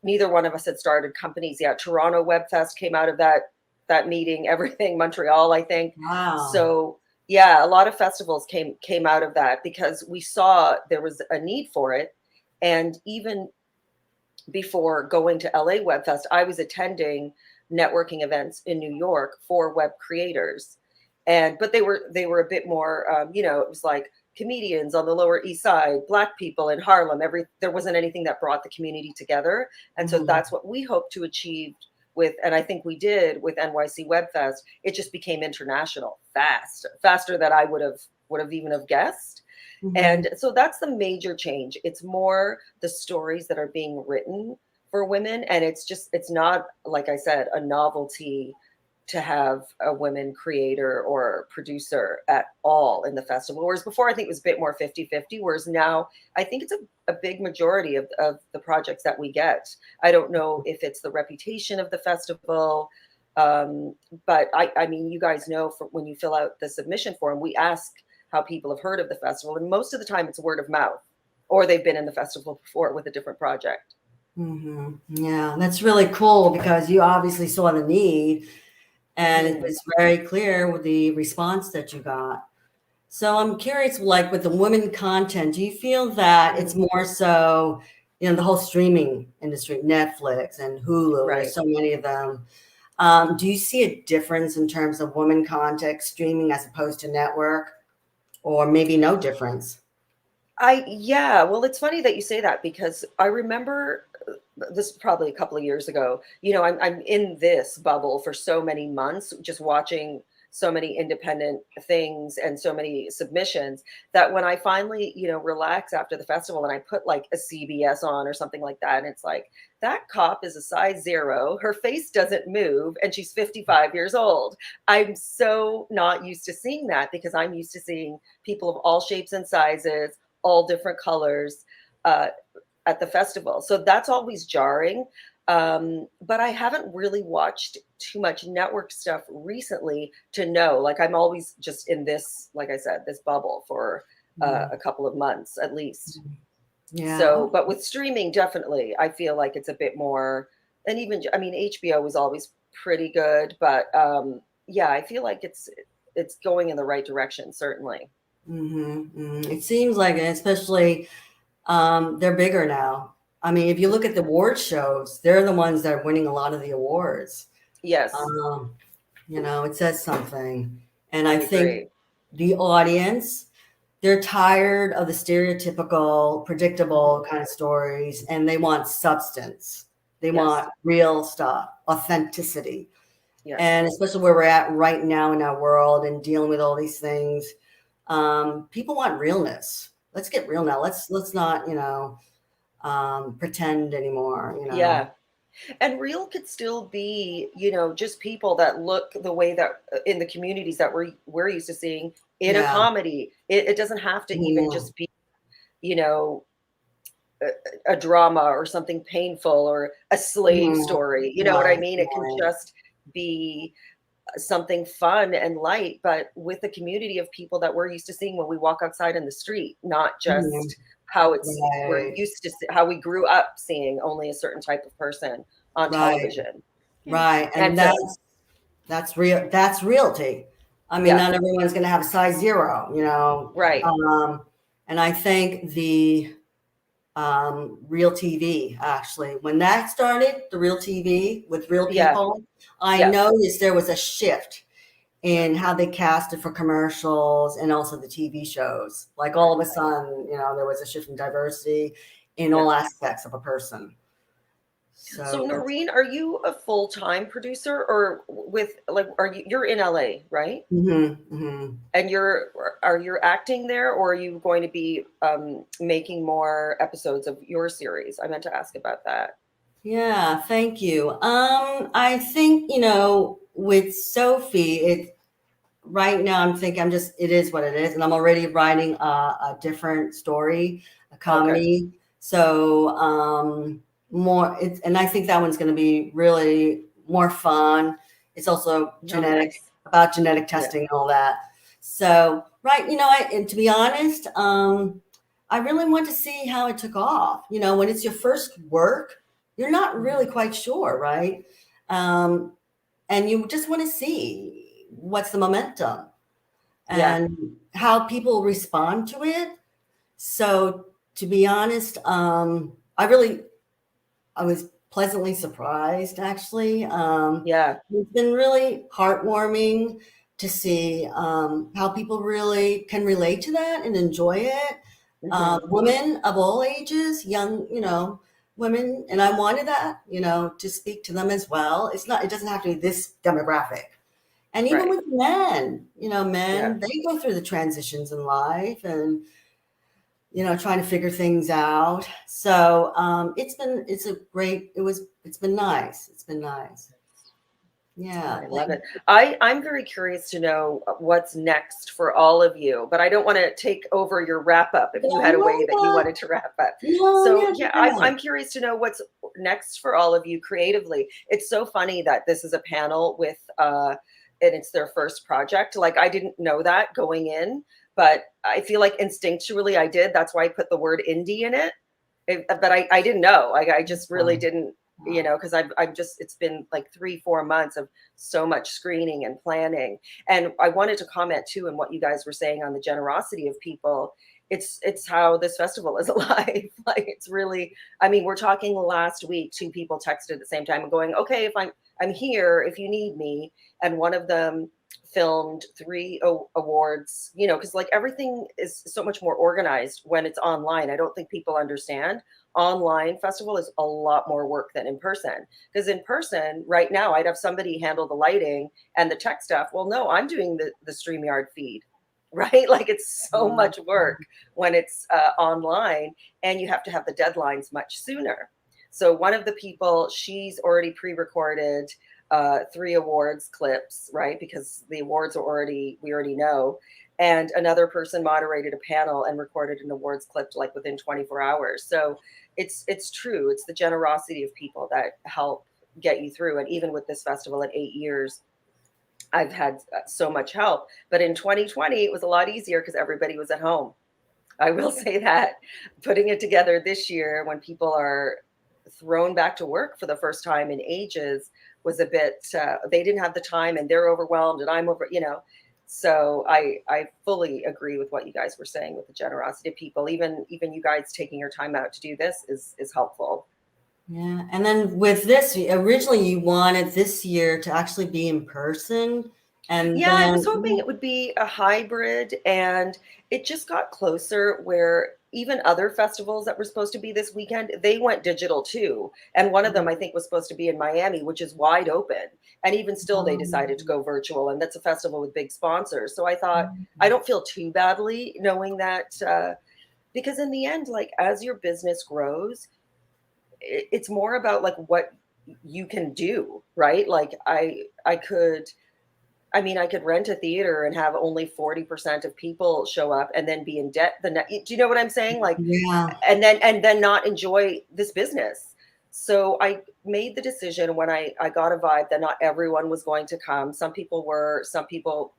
neither one of us had started companies yet. Toronto Web Fest came out of that meeting, everything, Montreal, I think. Wow. So yeah, a lot of festivals came out of that because we saw there was a need for it. And even before going to LA Web Fest, I was attending networking events in New York for web creators. But they were a bit more, it was like comedians on the Lower East Side, Black people in Harlem. There wasn't anything that brought the community together. And so that's what we hope to achieve with, and I think we did with NYC Web Fest. It just became international faster than I would have even have guessed. And so that's the major change. It's more the stories that are being written for women. And it's not, like I said, a novelty to have a women creator or producer at all in the festival. Whereas before, I think it was a bit more 50-50, whereas now I think it's a big majority of the projects that we get. I don't know if it's the reputation of the festival, but I mean, you guys know when you fill out the submission form, we ask how people have heard of the festival. And most of the time it's word of mouth, or they've been in the festival before with a different project. Yeah, that's really cool because you obviously saw the need. And it was very clear with the response that you got. So I'm curious, like with the women content, do you feel that it's more so, the whole streaming industry, Netflix and Hulu, Right. there's so many of them. Do you see a difference in terms of women content streaming as opposed to network, or maybe no difference? Well, it's funny that you say that because I remember this probably a couple of years ago. I'm in this bubble for so many months, just watching so many independent things and so many submissions that when I finally, relax after the festival and I put like a CBS on or something like that, and it's like, that cop is a size 0, her face doesn't move, and she's 55 years old. I'm so not used to seeing that because I'm used to seeing people of all shapes and sizes, all different colors at the festival. So that's always jarring. But I haven't really watched too much network stuff recently to know. Like I'm always just in this, like I said, this bubble for a couple of months at least. Yeah. So, but with streaming, definitely, I feel like it's a bit more, and even, I mean, HBO was always pretty good, but yeah, I feel like it's going in the right direction, certainly. It seems like it, especially they're bigger now. I mean, if you look at the award shows, they're the ones that are winning a lot of the awards. Yes. It says something. And I agree. think the audience, they're tired of the stereotypical, predictable kind of stories, and they want substance. They want real stuff, authenticity. Yes. And especially where we're at right now in our world and dealing with all these things, people want realness. Let's get real now. Let's not, pretend anymore. Yeah. And real could still be, just people that look the way that in the communities that we're used to seeing in a comedy. It doesn't have to even just be, a drama or something painful or a slave story. You know what I mean? It can just be something fun and light, but with a community of people that we're used to seeing when we walk outside in the street, not just how we're used to how we grew up seeing only a certain type of person on television. Right. And that's real. That's realty. I mean, not everyone's going to have a size 0, Right. And I think the real TV, actually, when that started, the real TV with real people, I noticed there was a shift in how they casted for commercials and also the TV shows. Like all of a sudden, there was a shift in diversity in all aspects of a person. So Noreen, are you a full-time producer or you're in LA, right? And are you acting there, or are you going to be making more episodes of your series? I meant to ask about that. Yeah, thank you. I think, with Sophie, right now I'm thinking it is what it is. And I'm already writing a different story, a comedy. Okay. So, and I think that one's going to be really more fun. It's also about genetic testing and all that. So, and to be honest, I really want to see how it took off. When it's your first work, you're not really quite sure, right? And you just want to see what's the momentum Yeah. and how people respond to it. So to be honest, I was pleasantly surprised, actually. Yeah. It's been really heartwarming to see how people really can relate to that and enjoy it. Mhm. Women of all ages, young, women, and I wanted that, to speak to them as well. It doesn't have to be this demographic. And even Right. with men, Yeah. they go through the transitions in life and trying to figure things out. So it's been nice. It's been nice. Yeah. I love it. I'm very curious to know what's next for all of you, but I don't want to take over your wrap up if you had a way that you wanted to wrap up. No, So yeah, yeah, go ahead. I'm curious to know what's next for all of you creatively. It's so funny that this is a panel with and it's their first project. Like I didn't know that going in, but I feel like instinctually I did. That's why I put the word indie in it. But I didn't know. I just really didn't, because I've just, it's been like 3-4 months of so much screening and planning. And I wanted to comment too on what you guys were saying on the generosity of people. It's how this festival is alive. Like it's really, I mean, we're talking last week, 2 people texted at the same time and going, okay, if I'm here if you need me. And one of them filmed 3 awards, because like everything is so much more organized when it's online. I don't think people understand online festival is a lot more work than in person, because in person right now I'd have somebody handle the lighting and the tech stuff. Well, no, I'm doing the StreamYard feed, right? Like it's so much work when it's online, and you have to have the deadlines much sooner. So one of the people, she's already pre-recorded 3 awards clips, right? Because the awards are we already know. And another person moderated a panel and recorded an awards clip like within 24 hours. So it's true. It's the generosity of people that help get you through. And even with this festival at 8 years, I've had so much help. But in 2020, it was a lot easier because everybody was at home. I will say that putting it together this year when people are thrown back to work for the first time in ages was a bit, they didn't have the time and they're overwhelmed and I'm So I fully agree with what you guys were saying with the generosity of people. Even you guys taking your time out to do this is helpful. Yeah. And then with this, originally you wanted this year to actually be in person. And Yeah, I then was hoping it would be a hybrid, and it just got closer where even other festivals that were supposed to be this weekend, they went digital too. And one of them I think was supposed to be in Miami, which is wide open. And even still they decided to go virtual, and that's a festival with big sponsors. So I thought I don't feel too badly knowing that because in the end, like as your business grows, it's more about like what you can do, right? Like I could rent a theater and have only 40% of people show up and then be in debt do you know what I'm saying? Like, yeah. and then not enjoy this business. So I made the decision when I got a vibe that not everyone was going to come. Some people were, some people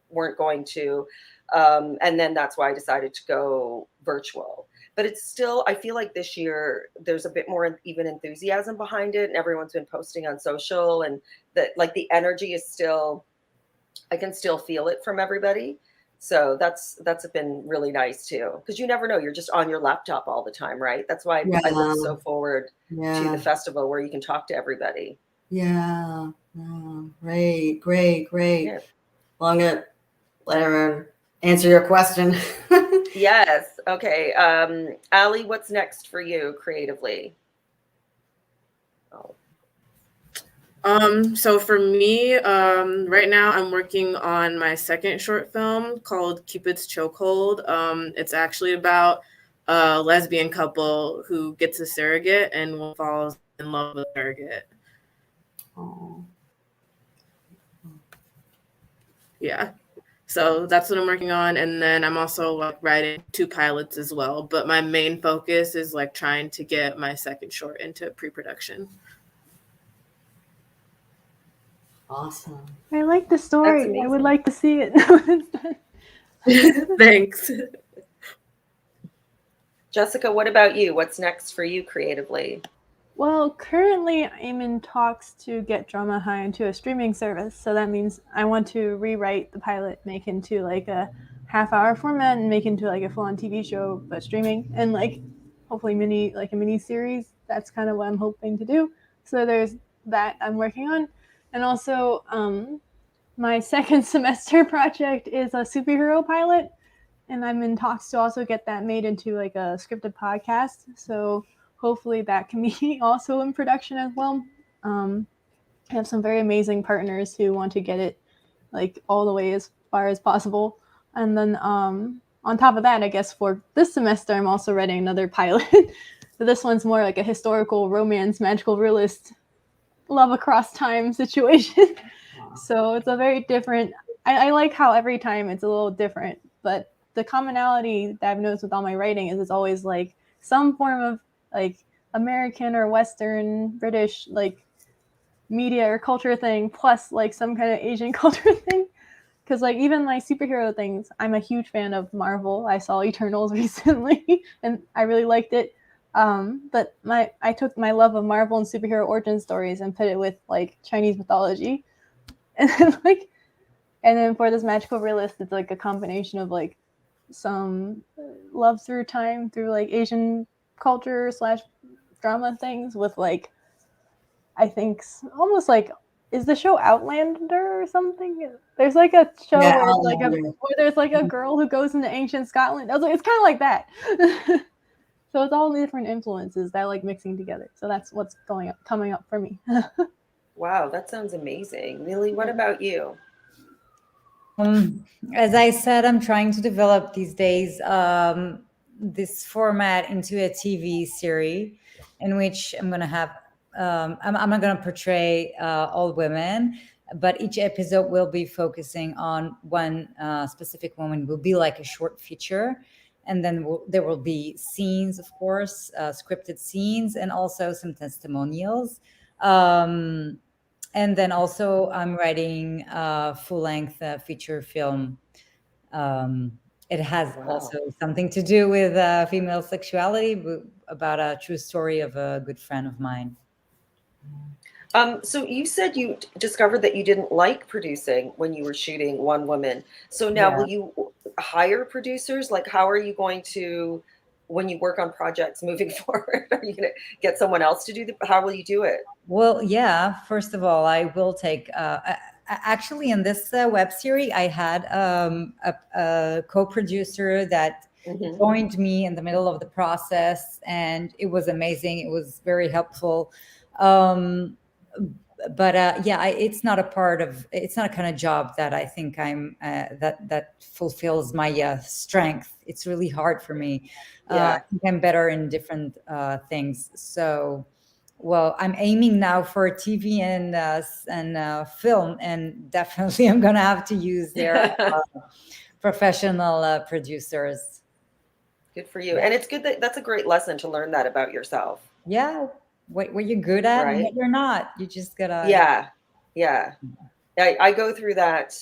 weren't going to. And then that's why I decided to go virtual. But it's still, I feel like this year there's a bit more even enthusiasm behind it. And everyone's been posting on social, and that like the energy is still, I can still feel it from everybody. So that's been really nice too, because you never know. You're just on your laptop all the time, right? That's why I look so forward to the festival where you can talk to everybody. Yeah. Oh, great. Yeah. Well, I'm gonna let her answer your question. Yes. Okay. Ali, what's next for you creatively? So for me, right now I'm working on my second short film called Cupid's Chokehold. It's actually about a lesbian couple who gets a surrogate and falls in love with a surrogate. Oh. Yeah. So that's what I'm working on. And then I'm also like writing 2 pilots as well. But my main focus is like trying to get my second short into pre-production. Awesome. I like the story. I would like to see it. Thanks. Jessica, what about you? What's next for you creatively? Well, currently I'm in talks to get Drama High into a streaming service. So that means I want to rewrite the pilot, make into like a half-hour format, and make into like a full-on TV show, but streaming, and like hopefully a mini series. That's kind of what I'm hoping to do. So there's that I'm working on, and also my second semester project is a superhero pilot, and I'm in talks to also get that made into like a scripted podcast. So hopefully that can be also in production as well. I have some very amazing partners who want to get it like all the way as far as possible. And then on top of that, I guess for this semester, I'm also writing another pilot. So this one's more like a historical romance, magical realist, love across time situation. So it's a very different, I like how every time it's a little different, but the commonality that I've noticed with all my writing is it's always like some form of like American or Western British like media or culture thing plus like some kind of Asian culture thing. Because like even my superhero things, I'm a huge fan of Marvel. I saw Eternals recently and I really liked it. But I took my love of Marvel and superhero origin stories and put it with like Chinese mythology. And then for this magical realist, it's like a combination of like some love through time through like Asian culture / drama things with like, I think almost like, is the show Outlander or something? There's like a show where it's like where there's like a girl who goes into ancient Scotland. I was like, it's kind of like that. So it's all the different influences that like mixing together. So that's what's coming up for me. Wow, that sounds amazing. Lily, what about you? As I said, I'm trying to develop these days this format into a TV series in which I'm going to have, I'm not going to portray all women, but each episode will be focusing on one specific woman. It will be like a short feature. And then there will be scenes, of course, scripted scenes, and also some testimonials. And then also I'm writing a full-length feature film. It has also something to do with female sexuality, about a true story of a good friend of mine. So you said you discovered that you didn't like producing when you were shooting One Woman. So now will you hire producers? Like, how are you going to, when you work on projects moving forward, are you going to get someone else to do how will you do it? Well, yeah, first of all, I will take, actually in this web series, I had a co-producer that joined me in the middle of the process, and it was amazing. It was very helpful. But yeah, it's not a kind of job that I think that fulfills my strength. It's really hard for me. I think I'm better in different things. So, well, I'm aiming now for TV and film, and definitely I'm going to have to use their professional producers. Good for you. And it's good that's a great lesson to learn that about yourself. Yeah. What you're good at and what you're not. You just gotta. Yeah. I go through that.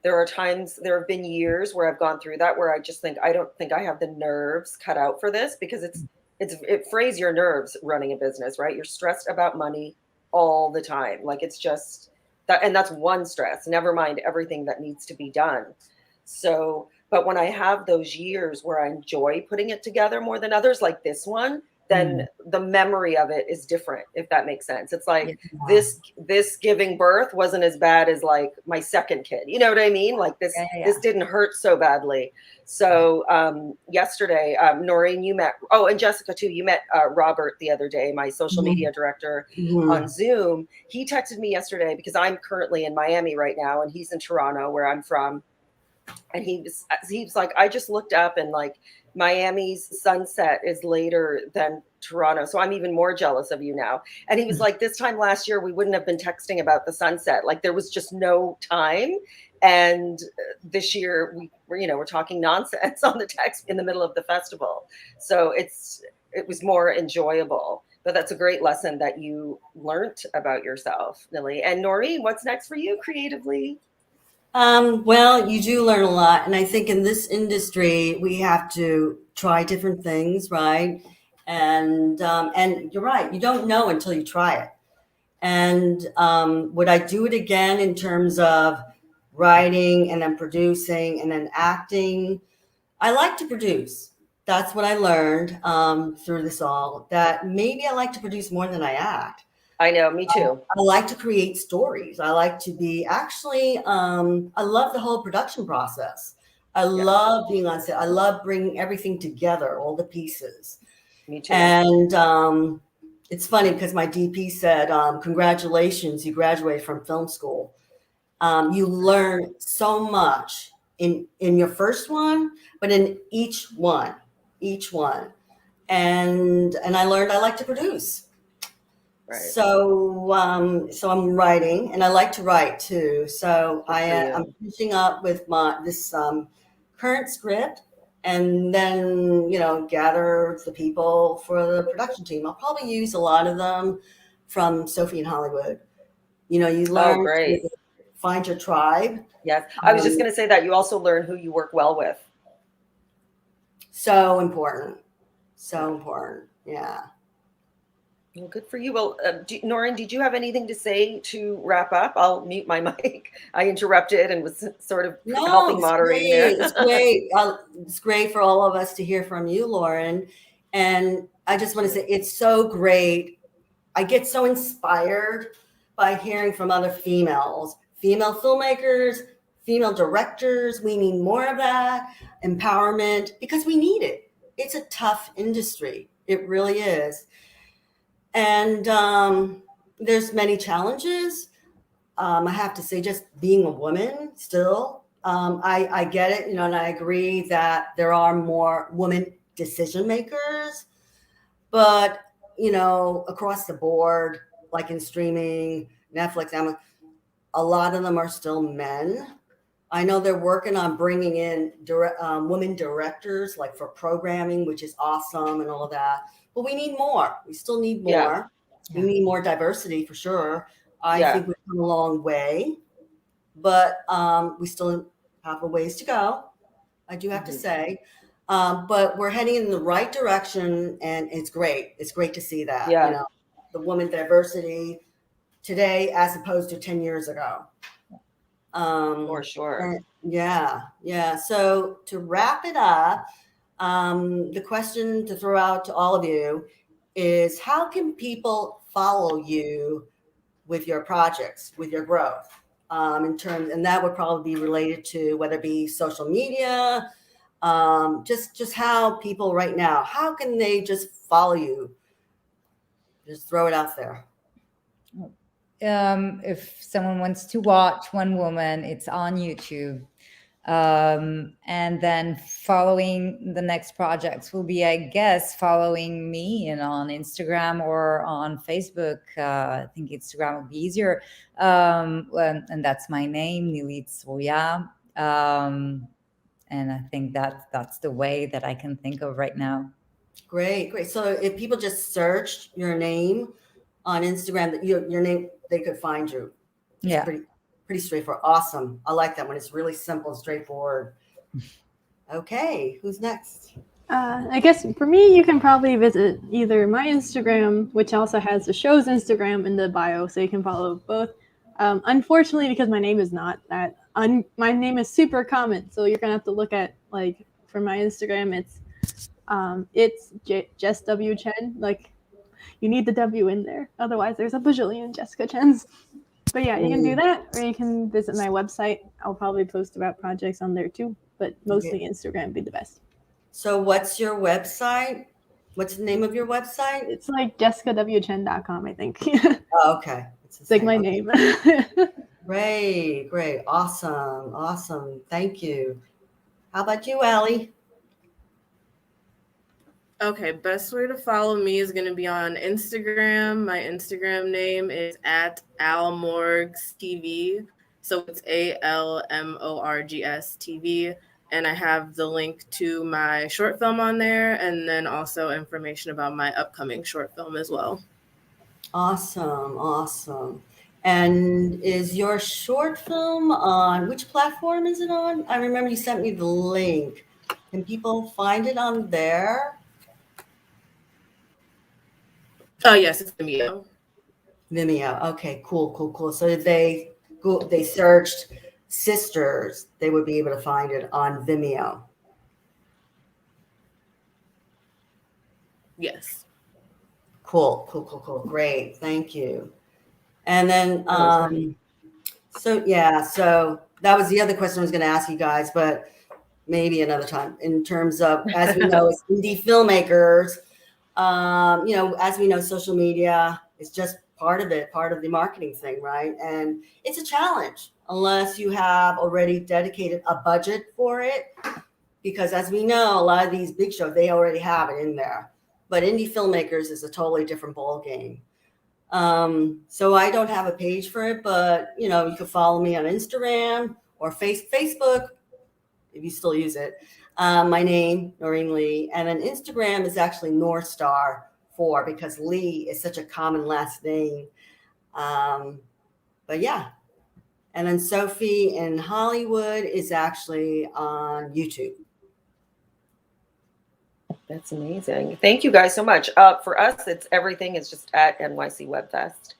There have been years where I've gone through that where I just think, I don't think I have the nerves cut out for this, because it frays your nerves running a business, right? You're stressed about money all the time. Like, it's just that, and that's one stress, never mind everything that needs to be done. So, but when I have those years where I enjoy putting it together more than others, like this one, then the memory of it is different, if that makes sense. It's like this giving birth wasn't as bad as like my second kid. You know what I mean? Like this didn't hurt so badly. So yesterday, Noreen, you met, and Jessica too, you met Robert the other day, my social media director on Zoom. He texted me yesterday because I'm currently in Miami right now and he's in Toronto, where I'm from. And he was like, I just looked up and like Miami's sunset is later than Toronto. So I'm even more jealous of you now. And he was like, this time last year, we wouldn't have been texting about the sunset. Like, there was just no time. And this year we're talking nonsense on the text in the middle of the festival. So it was more enjoyable. But that's a great lesson that you learned about yourself, Lily. And Noreen, what's next for you creatively? Well, you do learn a lot. And I think in this industry, we have to try different things, right? And you're right, you don't know until you try it. And would I do it again in terms of writing and then producing and then acting? I like to produce. That's what I learned through this all, that maybe I like to produce more than I act. I know, me too. I like to create stories. I like to be actually, I love the whole production process. I love being on set. I love bringing everything together, all the pieces. Me too. And it's funny because my DP said, congratulations, you graduated from film school. You learn so much in your first one, but in each one. And I learned I like to produce. Right. So I'm writing, and I like to write too. So I'm finishing up with this current script, and then gather the people for the production team. I'll probably use a lot of them from Sophie in Hollywood. You learn to find your tribe. Yes, I was just going to say that you also learn who you work well with. So important. Yeah. Well, good for you. Well, Noreen, did you have anything to say to wrap up? I'll mute my mic. I interrupted and was sort of helping moderate there. It's great. It's great for all of us to hear from you, Lauren. And I just want to say it's so great. I get so inspired by hearing from other female filmmakers, female directors. We need more of that empowerment because we need it. It's a tough industry. It really is. And there's many challenges. I have to say, just being a woman still, I get it, and I agree that there are more women decision makers, but, across the board, like in streaming, Netflix, Amazon, a lot of them are still men. I know they're working on bringing in women directors, like for programming, which is awesome and all of that. But we need more. We still need more. Yeah. We need more diversity for sure. I think we've come a long way, but we still have a ways to go. I do have to say, but we're heading in the right direction, and it's great. It's great to see that. Yeah. The woman diversity today as opposed to 10 years ago. For sure. Yeah. So to wrap it up, the question to throw out to all of you is, how can people follow you with your projects, with your growth, and that would probably be related to whether it be social media, just how people right now, how can they just follow you? Just throw it out there. If someone wants to watch One Woman, it's on YouTube. And then following the next projects will be, I guess, following me and on Instagram or on Facebook. I think Instagram will be easier. And that's my name, Nilit Soya. And I think that's the way that I can think of right now. Great. So if people just searched your name on Instagram, your name, they could find you. It's pretty straightforward. Awesome. I like that one. It's really simple and straightforward. Okay, who's next? I guess for me, you can probably visit either my Instagram, which also has the show's Instagram in the bio, so you can follow both. Unfortunately, because my name is not that, my name is super common, so you're gonna have to look at, like, for my Instagram, it's Jess W Chen. Like, you need the W in there, otherwise there's a bajillion Jessica Chens. But yeah, you can do that, or you can visit my website. I'll probably post about projects on there too, but mostly Instagram would be the best. So what's your website? What's the name of your website? It's like jessicawchen.com, I think. Oh, okay. It's like my name. Great. Awesome. Thank you. How about you, Allie? Okay, best way to follow me is going to be on Instagram. My Instagram name is @almorgstv. So it's ALMORGS TV. And I have the link to my short film on there, and then also information about my upcoming short film as well. Awesome. And is your short film on, which platform is it on? I remember you sent me the link. Can people find it on there? Oh, yes, it's Vimeo. Vimeo. Okay, cool. So if they searched sisters, they would be able to find it on Vimeo. Yes. Cool. Great. Thank you. And then, so that was the other question I was going to ask you guys, but maybe another time. In terms of, as we know, as indie filmmakers, as we know, social media is just part of the marketing thing, right? And it's a challenge unless you have already dedicated a budget for it, because as we know, a lot of these big shows, they already have it in there. But indie filmmakers is a totally different ball game. So I don't have a page for it, but you can follow me on Instagram or Facebook if you still use it. My name, Noreen Lee, and then Instagram is actually North Star 4 because Lee is such a common last name. But yeah, and then Sophie in Hollywood is actually on YouTube. That's amazing. Thank you guys so much. For us, everything is just at NYC Web Fest.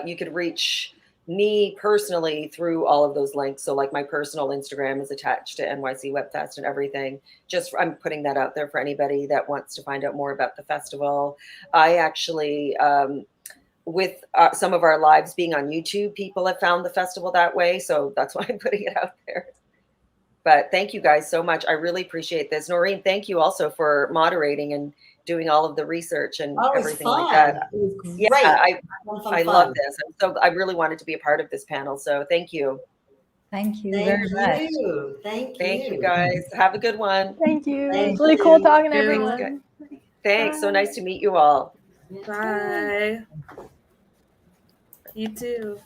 You could reach me personally through all of those links. So like my personal Instagram is attached to NYC Web Fest and everything. I'm putting that out there for anybody that wants to find out more about the festival. I actually, with some of our lives being on YouTube, people have found the festival that way. So that's why I'm putting it out there. But thank you guys so much. I really appreciate this. Noreen, thank you also for moderating and doing all of the research and everything like that. It was great. Yeah, I love this. I really wanted to be a part of this panel. So thank you. Thank you very much. Thank you, guys. Have a good one. Thank you. Thank It's really you. cool talking to Thanks, everyone. Thanks. Bye. So nice to meet you all. Bye. You too.